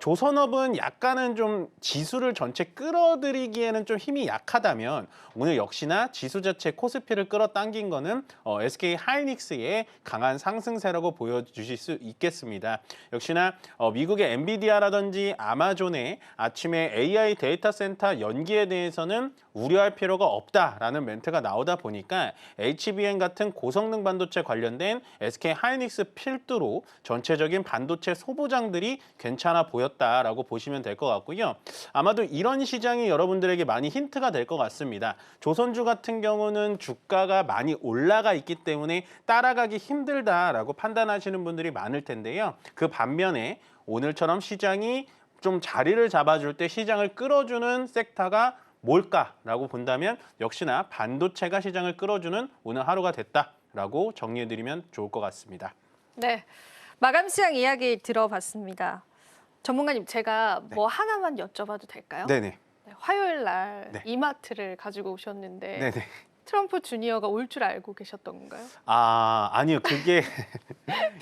조선업은 약간은 좀 지수를 전체 끌어들이기에는 좀 힘이 약하다면 오늘 역시나 지수 자체 코스피를 끌어당긴 거는 SK 하이닉스의 강한 상승세라고 보여주실 수 있겠습니다. 역시나 미국의 엔비디아라든지 아마존의 아침에 AI 데이터 센터 연기에 대해서는 우려할 필요가 없다라는 멘트가 나오다 보니까 HBM 같은 고성능 반도체 관련된 SK 하이닉스 필두로 전체적인 반도체 소부장들이 괜찮아 보였다라고 보시면 될 것 같고요. 아마도 이런 시장이 여러분들에게 많이 힌트가 될 것 같습니다. 조선주 같은 경우는 주가가 많이 올라가 있기 때문에 따라가기 힘들다라고 판단하시는 분들이 많을 텐데요. 그 반면에 오늘처럼 시장이 좀 자리를 잡아줄 때 시장을 끌어주는 섹터가 뭘까라고 본다면 역시나 반도체가 시장을 끌어주는 오늘 하루가 됐다라고 정리해드리면 좋을 것 같습니다. 네, 마감 시장 이야기 들어봤습니다. 전문가님, 제가 뭐 하나만 여쭤봐도 될까요? 네네. 네, 화요일 날 네. 이마트를 가지고 오셨는데 네네. 트럼프 주니어가 올 줄 알고 계셨던 건가요? 아니요. 그게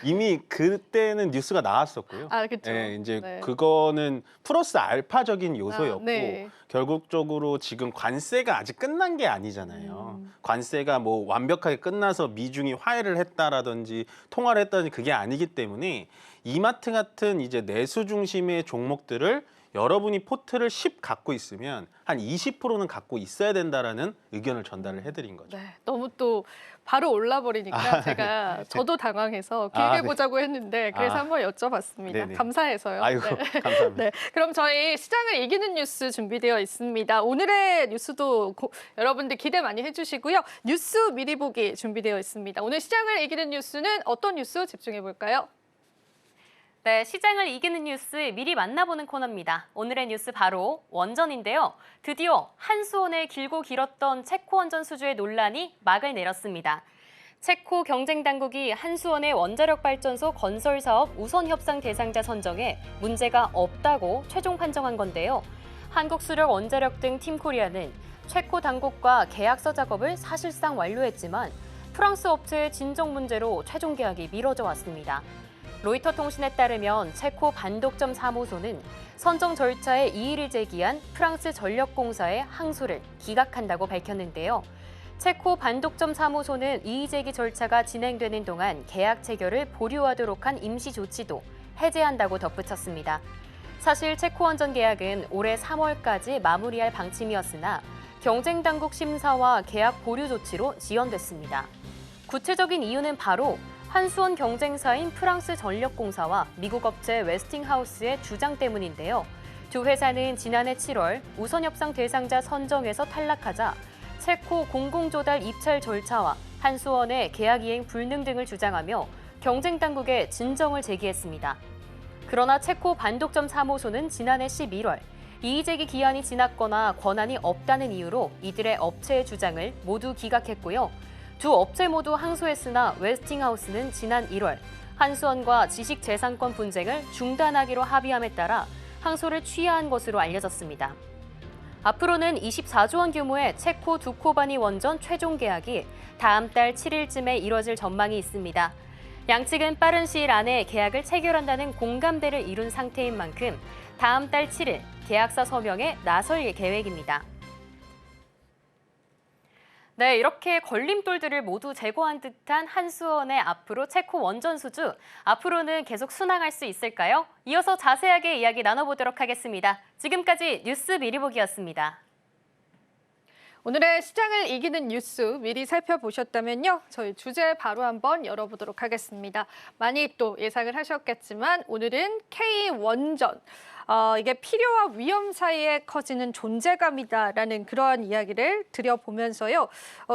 이미 그때는 뉴스가 나왔었고요. 아, 그렇죠. 네, 이제 네. 그거는 플러스 알파적인 요소였고 네. 결국적으로 지금 관세가 아직 끝난 게 아니잖아요. 관세가 뭐 완벽하게 끝나서 미중이 화해를 했다라든지 통화를 했다든지 그게 아니기 때문에 이마트 같은 이제 내수 중심의 종목들을 여러분이 포트를 10 갖고 있으면 한 20%는 갖고 있어야 된다라는 의견을 전달을 해드린 거죠. 네, 너무 또 바로 올라버리니까 제가 저도 당황해서 길게 네. 보자고 했는데 그래서 한번 여쭤봤습니다. 네네. 감사해서요. 아이고 네. 감사합니다. 네, 그럼 저희 시장을 이기는 뉴스 준비되어 있습니다. 오늘의 뉴스도 여러분들 기대 많이 해주시고요. 뉴스 미리 보기 준비되어 있습니다. 오늘 시장을 이기는 뉴스는 어떤 뉴스 집중해 볼까요? 네, 시장을 이기는 뉴스 미리 만나보는 코너입니다. 오늘의 뉴스 바로 원전인데요. 드디어 한수원의 길고 길었던 체코 원전 수주의 논란이 막을 내렸습니다. 체코 경쟁당국이 한수원의 원자력 발전소 건설 사업 우선 협상 대상자 선정에 문제가 없다고 최종 판정한 건데요. 한국수력원자력 등 팀코리아는 체코 당국과 계약서 작업을 사실상 완료했지만 프랑스 업체의 진정 문제로 최종 계약이 미뤄져 왔습니다. 로이터 통신에 따르면 체코 반독점 사무소는 선정 절차에 이의를 제기한 프랑스 전력공사의 항소를 기각한다고 밝혔는데요. 체코 반독점 사무소는 이의 제기 절차가 진행되는 동안 계약 체결을 보류하도록 한 임시 조치도 해제한다고 덧붙였습니다. 사실 체코 원전 계약은 올해 3월까지 마무리할 방침이었으나 경쟁당국 심사와 계약 보류 조치로 지연됐습니다. 구체적인 이유는 바로 한수원 경쟁사인 프랑스 전력공사와 미국 업체 웨스팅하우스의 주장 때문인데요. 두 회사는 지난해 7월 우선 협상 대상자 선정에서 탈락하자 체코 공공조달 입찰 절차와 한수원의 계약 이행 불능 등을 주장하며 경쟁 당국에 진정을 제기했습니다. 그러나 체코 반독점 사무소는 지난해 11월 이의 제기 기한이 지났거나 권한이 없다는 이유로 이들의 업체의 주장을 모두 기각했고요. 두 업체 모두 항소했으나 웨스팅하우스는 지난 1월 한수원과 지식재산권 분쟁을 중단하기로 합의함에 따라 항소를 취하한 것으로 알려졌습니다. 앞으로는 24조 원 규모의 체코 두코바니 원전 최종 계약이 다음 달 7일쯤에 이뤄질 전망이 있습니다. 양측은 빠른 시일 안에 계약을 체결한다는 공감대를 이룬 상태인 만큼 다음 달 7일 계약서 서명에 나설 계획입니다. 네, 이렇게 걸림돌들을 모두 제거한 듯한 한수원의 앞으로 체코 원전 수주, 앞으로는 계속 순항할 수 있을까요? 이어서 자세하게 이야기 나눠보도록 하겠습니다. 지금까지 뉴스 미리 보기였습니다. 오늘의 시장을 이기는 뉴스 미리 살펴보셨다면요. 저희 주제 바로 한번 열어보도록 하겠습니다. 많이 또 예상을 하셨겠지만 오늘은 K원전. 이게 필요와 위험 사이에 커지는 존재감이다라는 그러한 이야기를 드려보면서요.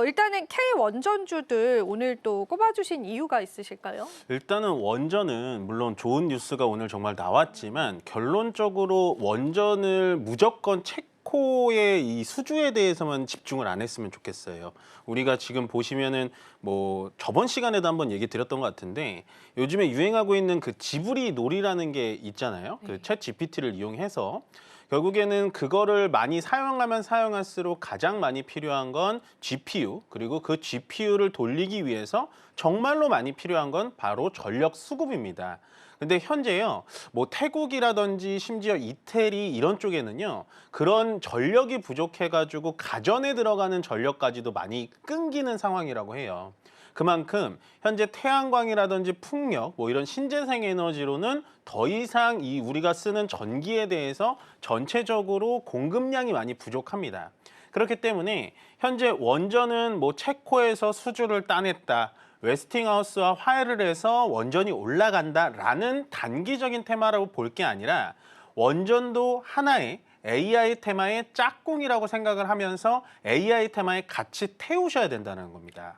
일단은 K원전주들 오늘 또 꼽아주신 이유가 있으실까요? 일단은 원전은 물론 좋은 뉴스가 오늘 정말 나왔지만 결론적으로 원전을 무조건 체코의 이 수주에 대해서만 집중을 안 했으면 좋겠어요. 우리가 지금 보시면은 뭐 저번 시간에도 한번 얘기 드렸던 것 같은데 요즘에 유행하고 있는 그 지브리 놀이라는 게 있잖아요. 그 챗 GPT를 이용해서 결국에는 그거를 많이 사용하면 사용할수록 가장 많이 필요한 건 GPU, 그리고 그 GPU를 돌리기 위해서 정말로 많이 필요한 건 바로 전력 수급입니다. 근데 현재요, 뭐 태국이라든지 심지어 이태리 이런 쪽에는요, 그런 전력이 부족해가지고 가전에 들어가는 전력까지도 많이 끊기는 상황이라고 해요. 그만큼 현재 태양광이라든지 풍력, 뭐 이런 신재생 에너지로는 더 이상 이 우리가 쓰는 전기에 대해서 전체적으로 공급량이 많이 부족합니다. 그렇기 때문에 현재 원전은 뭐 체코에서 수주를 따냈다, 웨스팅하우스와 화해를 해서 원전이 올라간다라는 단기적인 테마라고 볼 게 아니라 원전도 하나의 AI 테마의 짝꿍이라고 생각을 하면서 AI 테마에 같이 태우셔야 된다는 겁니다.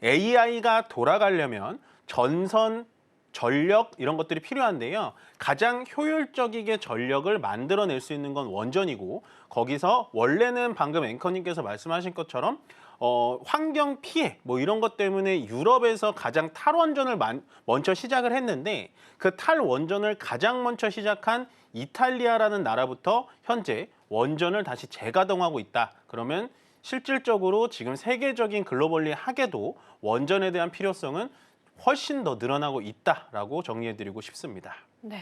AI가 돌아가려면 전선, 전력 이런 것들이 필요한데요. 가장 효율적이게 전력을 만들어낼 수 있는 건 원전이고 거기서 원래는 방금 앵커님께서 말씀하신 것처럼 환경 피해 뭐 이런 것 때문에 유럽에서 가장 탈원전을 먼저 시작을 했는데 그 탈원전을 가장 먼저 시작한 이탈리아라는 나라부터 현재 원전을 다시 재가동하고 있다. 그러면 실질적으로 지금 세계적인 글로벌리 하게도 원전에 대한 필요성은 훨씬 더 늘어나고 있다라고 정리해드리고 싶습니다. 네.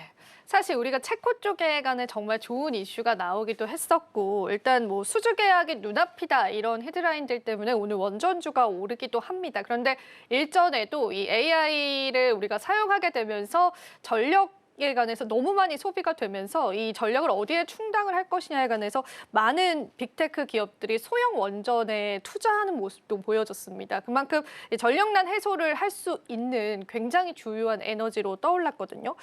사실 우리가 체코 쪽에 관해 정말 좋은 이슈가 나오기도 했었고 일단 뭐 수주 계약이 눈앞이다 이런 헤드라인들 때문에 오늘 원전주가 오르기도 합니다. 그런데 일전에도 이 AI를 우리가 사용하게 되면서 전력에 관해서 너무 많이 소비가 되면서 이 전력을 어디에 충당을 할 것이냐에 관해서 많은 빅테크 기업들이 소형 원전에 투자하는 모습도 보여졌습니다. 그만큼 이 전력난 해소를 할 수 있는 굉장히 주요한 에너지로 떠올랐거든요.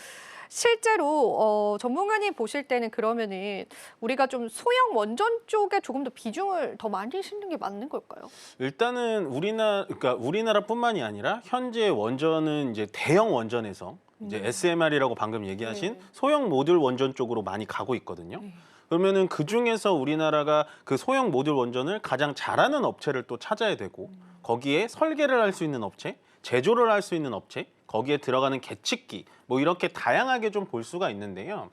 실제로 전문가님 보실 때는 그러면은 우리가 좀 소형 원전 쪽에 조금 더 비중을 더 많이 싣는 게 맞는 걸까요? 일단은 우리나라뿐만이 아니라 현재 원전은 이제 대형 원전에서 이제 SMR이라고 방금 얘기하신 네. 소형 모듈 원전 쪽으로 많이 가고 있거든요. 그러면은 그 중에서 우리나라가 그 소형 모듈 원전을 가장 잘하는 업체를 또 찾아야 되고 거기에 설계를 할 수 있는 업체, 제조를 할 수 있는 업체, 거기에 들어가는 계측기 뭐 이렇게 다양하게 좀 볼 수가 있는데요.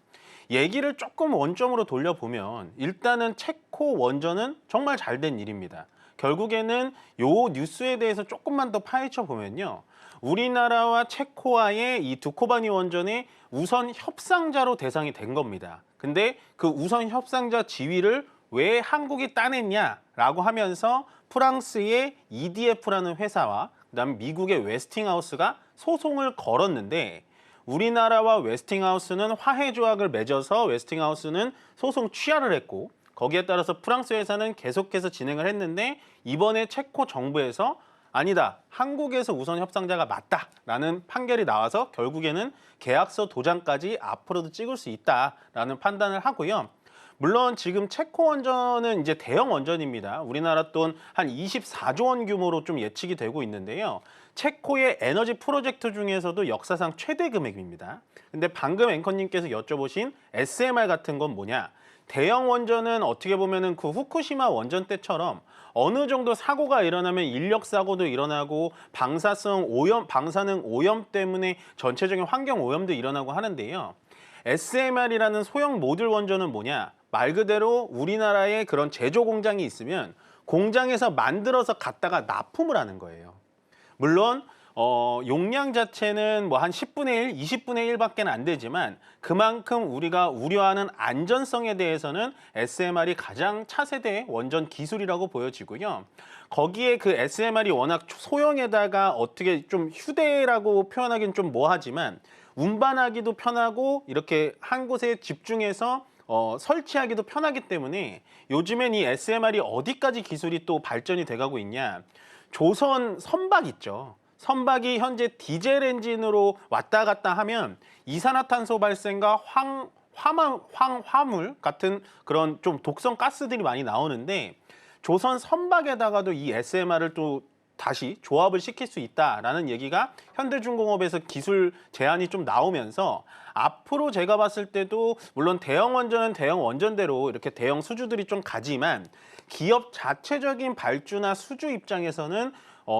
얘기를 조금 원점으로 돌려보면 일단은 체코 원전은 정말 잘된 일입니다. 결국에는 요 뉴스에 대해서 조금만 더 파헤쳐 보면요. 우리나라와 체코와의 이 두코바니 원전의 우선 협상자로 대상이 된 겁니다. 근데 그 우선 협상자 지위를 왜 한국이 따냈냐라고 하면서 프랑스의 EDF라는 회사와 그다음 미국의 웨스팅하우스가 소송을 걸었는데 우리나라와 웨스팅하우스는 화해 조약을 맺어서 웨스팅하우스는 소송 취하를 했고 거기에 따라서 프랑스 회사는 계속해서 진행을 했는데 이번에 체코 정부에서 아니다. 한국에서 우선 협상자가 맞다라는 판결이 나와서 결국에는 계약서 도장까지 앞으로도 찍을 수 있다라는 판단을 하고요. 물론 지금 체코 원전은 이제 대형 원전입니다. 우리나라 돈 한 24조 원 규모로 좀 예측이 되고 있는데요. 체코의 에너지 프로젝트 중에서도 역사상 최대 금액입니다. 근데 방금 앵커님께서 여쭤보신 SMR 같은 건 뭐냐? 대형 원전은 어떻게 보면은 그 후쿠시마 원전 때처럼 어느 정도 사고가 일어나면 인력 사고도 일어나고 방사능 오염 때문에 전체적인 환경 오염도 일어나고 하는데요. SMR이라는 소형 모듈 원전은 뭐냐? 말 그대로 우리나라에 그런 제조 공장이 있으면 공장에서 만들어서 갖다가 납품을 하는 거예요. 물론 용량 자체는 뭐 한 10분의 1, 20분의 1밖에 안 되지만 그만큼 우리가 우려하는 안전성에 대해서는 SMR이 가장 차세대 원전 기술이라고 보여지고요. 거기에 그 SMR이 워낙 소형에다가 어떻게 좀 휴대라고 표현하기는 좀 뭐하지만 운반하기도 편하고 이렇게 한 곳에 집중해서 설치하기도 편하기 때문에 요즘엔 이 SMR이 어디까지 기술이 또 발전이 돼가고 있냐. 조선 선박 있죠. 선박이 현재 디젤 엔진으로 왔다 갔다 하면 이산화탄소 발생과 화물 같은 그런 좀 독성 가스들이 많이 나오는데 조선 선박에다가도 이 SMR을 또 다시 조합을 시킬 수 있다라는 얘기가 현대중공업에서 기술 제안이 좀 나오면서 앞으로 제가 봤을 때도 물론 대형 원전은 대형 원전대로 이렇게 대형 수주들이 좀 가지만 기업 자체적인 발주나 수주 입장에서는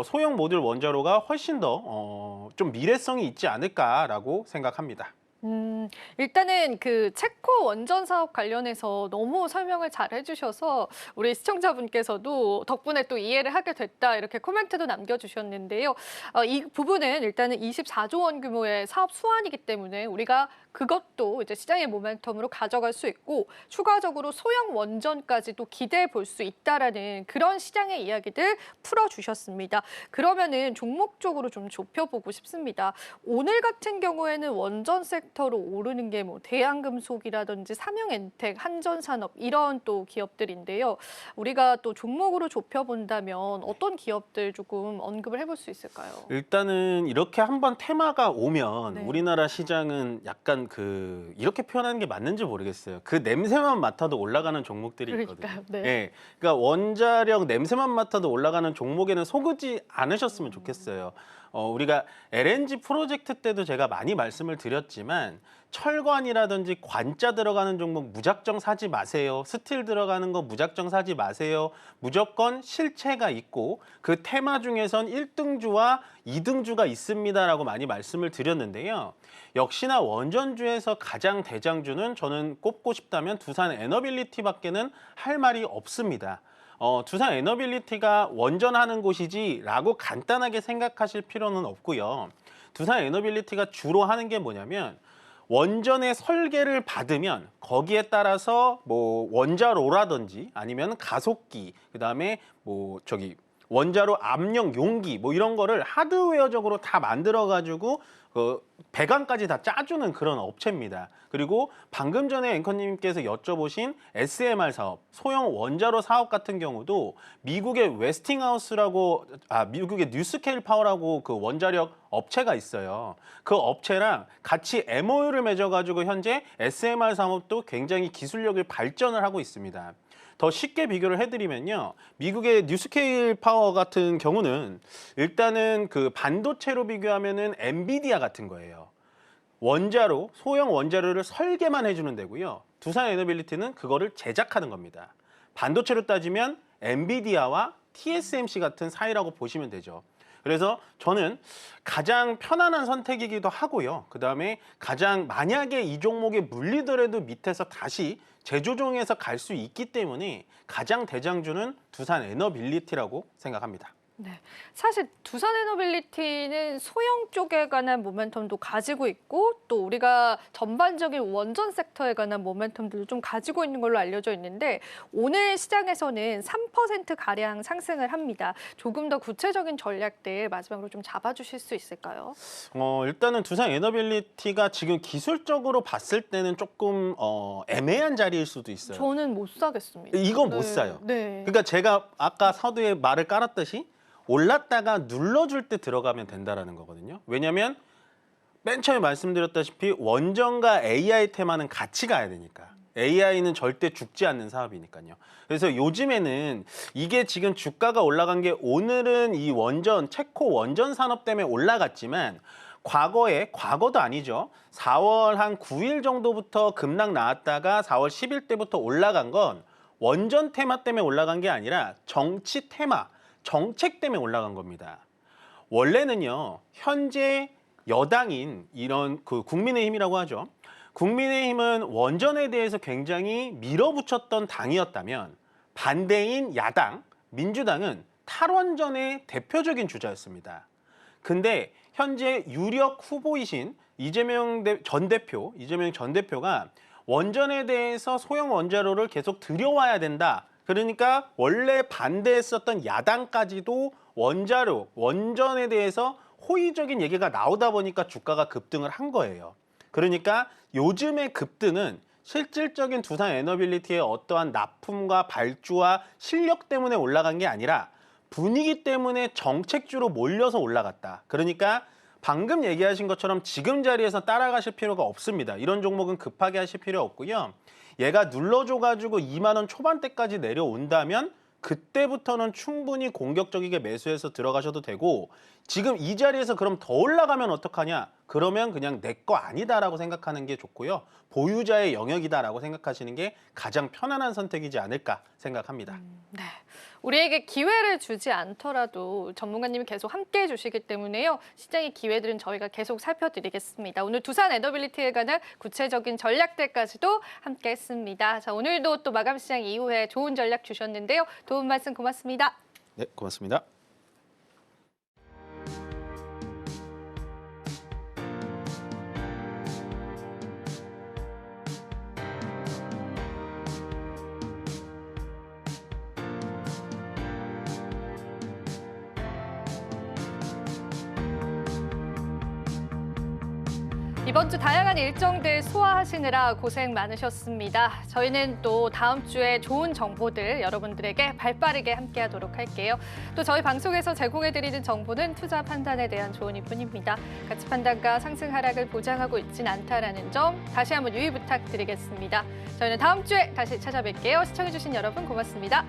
소형 모듈 원자로가 훨씬 더 좀 미래성이 있지 않을까라고 생각합니다. 일단은 그 체코 원전 사업 관련해서 너무 설명을 잘 해주셔서 우리 시청자분께서도 덕분에 또 이해를 하게 됐다 이렇게 코멘트도 남겨주셨는데요. 이 부분은 일단은 24조 원 규모의 사업 수완이기 때문에 우리가 그것도 이제 시장의 모멘텀으로 가져갈 수 있고 추가적으로 소형 원전까지도 기대해 볼 수 있다라는 그런 시장의 이야기들 풀어주셨습니다. 그러면은 종목적으로 좀 좁혀보고 싶습니다. 오늘 같은 경우에는 원전 섹터로 오르는 게 뭐 대한금속이라든지 삼형엔텍, 한전산업 이런 또 기업들인데요. 우리가 또 종목으로 좁혀본다면 어떤 기업들 조금 언급을 해볼 수 있을까요? 일단은 이렇게 한번 테마가 오면 네. 우리나라 시장은 약간 이렇게 표현하는 게 맞는지 모르겠어요. 그 냄새만 맡아도 올라가는 종목들이 있거든요. 그러니까요. 네. 예, 그러니까 원자력 냄새만 맡아도 올라가는 종목에는 속지 않으셨으면 좋겠어요. 우리가 LNG 프로젝트 때도 제가 많이 말씀을 드렸지만 철관이라든지 관자 들어가는 종목 무작정 사지 마세요. 스틸 들어가는 거 무작정 사지 마세요. 무조건 실체가 있고 그 테마 중에선 1등주와 2등주가 있습니다라고 많이 말씀을 드렸는데요. 역시나 원전주에서 가장 대장주는 저는 꼽고 싶다면 두산 에너빌리티밖에는 할 말이 없습니다. 두산 에너빌리티가 원전하는 곳이지라고 간단하게 생각하실 필요는 없고요. 두산 에너빌리티가 주로 하는 게 뭐냐면 원전의 설계를 받으면 거기에 따라서 뭐 원자로라든지 아니면 가속기, 그다음에 원자로 압력 용기 뭐 이런 거를 하드웨어적으로 다 만들어 가지고 배관까지 다 짜주는 그런 업체입니다. 그리고 방금 전에 앵커님께서 여쭤보신 SMR 사업, 소형 원자로 사업 같은 경우도 미국의 미국의 뉴스케일 파워라고 그 원자력 업체가 있어요. 그 업체랑 같이 MOU를 맺어가지고 현재 SMR 사업도 굉장히 기술력을 발전을 하고 있습니다. 더 쉽게 비교를 해드리면요. 미국의 뉴스케일 파워 같은 경우는 일단은 그 반도체로 비교하면은 엔비디아 같은 거예요. 소형 원자로를 설계만 해주는 데고요. 두산 에너빌리티는 그거를 제작하는 겁니다. 반도체로 따지면 엔비디아와 TSMC 같은 사이라고 보시면 되죠. 그래서 저는 가장 편안한 선택이기도 하고요. 그다음에 만약에 이 종목에 물리더라도 밑에서 다시 재조정해서 갈 수 있기 때문에 가장 대장주는 두산 에너빌리티라고 생각합니다. 네, 사실 두산 에너빌리티는 소형 쪽에 관한 모멘텀도 가지고 있고 또 우리가 전반적인 원전 섹터에 관한 모멘텀들도 좀 가지고 있는 걸로 알려져 있는데 오늘 시장에서는 3%가량 상승을 합니다. 조금 더 구체적인 전략들 마지막으로 좀 잡아주실 수 있을까요? 일단은 두산 에너빌리티가 지금 기술적으로 봤을 때는 조금 애매한 자리일 수도 있어요. 저는 못 사겠습니다. 이거 못 네, 사요. 네. 그러니까 제가 아까 서두에 말을 깔았듯이 올랐다가 눌러줄 때 들어가면 된다라는 거거든요. 왜냐하면 맨 처음에 말씀드렸다시피 원전과 AI 테마는 같이 가야 되니까. AI는 절대 죽지 않는 사업이니까요. 그래서 요즘에는 이게 지금 주가가 올라간 게 오늘은 이 체코 원전 산업 때문에 올라갔지만 과거도 아니죠. 4월 한 9일 정도부터 급락 나왔다가 4월 10일 때부터 올라간 건 원전 테마 때문에 올라간 게 아니라 정치 테마, 정책 때문에 올라간 겁니다. 원래는요, 현재 여당인 이런 국민의힘이라고 하죠. 국민의힘은 원전에 대해서 굉장히 밀어붙였던 당이었다면 반대인 야당, 민주당은 탈원전의 대표적인 주자였습니다. 근데 현재 유력 후보이신 이재명 전 대표가 원전에 대해서 소형 원자로를 계속 들여와야 된다. 그러니까 원래 반대했었던 야당까지도 원전에 대해서 호의적인 얘기가 나오다 보니까 주가가 급등을 한 거예요. 그러니까 요즘의 급등은 실질적인 두산 에너빌리티의 어떠한 납품과 발주와 실력 때문에 올라간 게 아니라 분위기 때문에 정책주로 몰려서 올라갔다. 그러니까 방금 얘기하신 것처럼 지금 자리에서 따라가실 필요가 없습니다. 이런 종목은 급하게 하실 필요 없고요. 얘가 눌러줘가지고 2만 원 초반대까지 내려온다면 그때부터는 충분히 공격적이게 매수해서 들어가셔도 되고 지금 이 자리에서 그럼 더 올라가면 어떡하냐? 그러면 그냥 내 거 아니다라고 생각하는 게 좋고요. 보유자의 영역이다라고 생각하시는 게 가장 편안한 선택이지 않을까 생각합니다. 네. 우리에게 기회를 주지 않더라도 전문가님이 계속 함께해 주시기 때문에요. 시장의 기회들은 저희가 계속 살펴드리겠습니다. 오늘 두산 에너빌리티에 관한 구체적인 전략들까지도 함께했습니다. 자, 오늘도 또 마감 시장 이후에 좋은 전략 주셨는데요. 도움 말씀 고맙습니다. 네, 고맙습니다. 이번 주 다양한 일정들 소화하시느라 고생 많으셨습니다. 저희는 또 다음 주에 좋은 정보들 여러분들에게 발빠르게 함께하도록 할게요. 또 저희 방송에서 제공해드리는 정보는 투자 판단에 대한 조언일 뿐입니다. 가치 판단과 상승 하락을 보장하고 있진 않다라는 점 다시 한번 유의 부탁드리겠습니다. 저희는 다음 주에 다시 찾아뵐게요. 시청해주신 여러분 고맙습니다.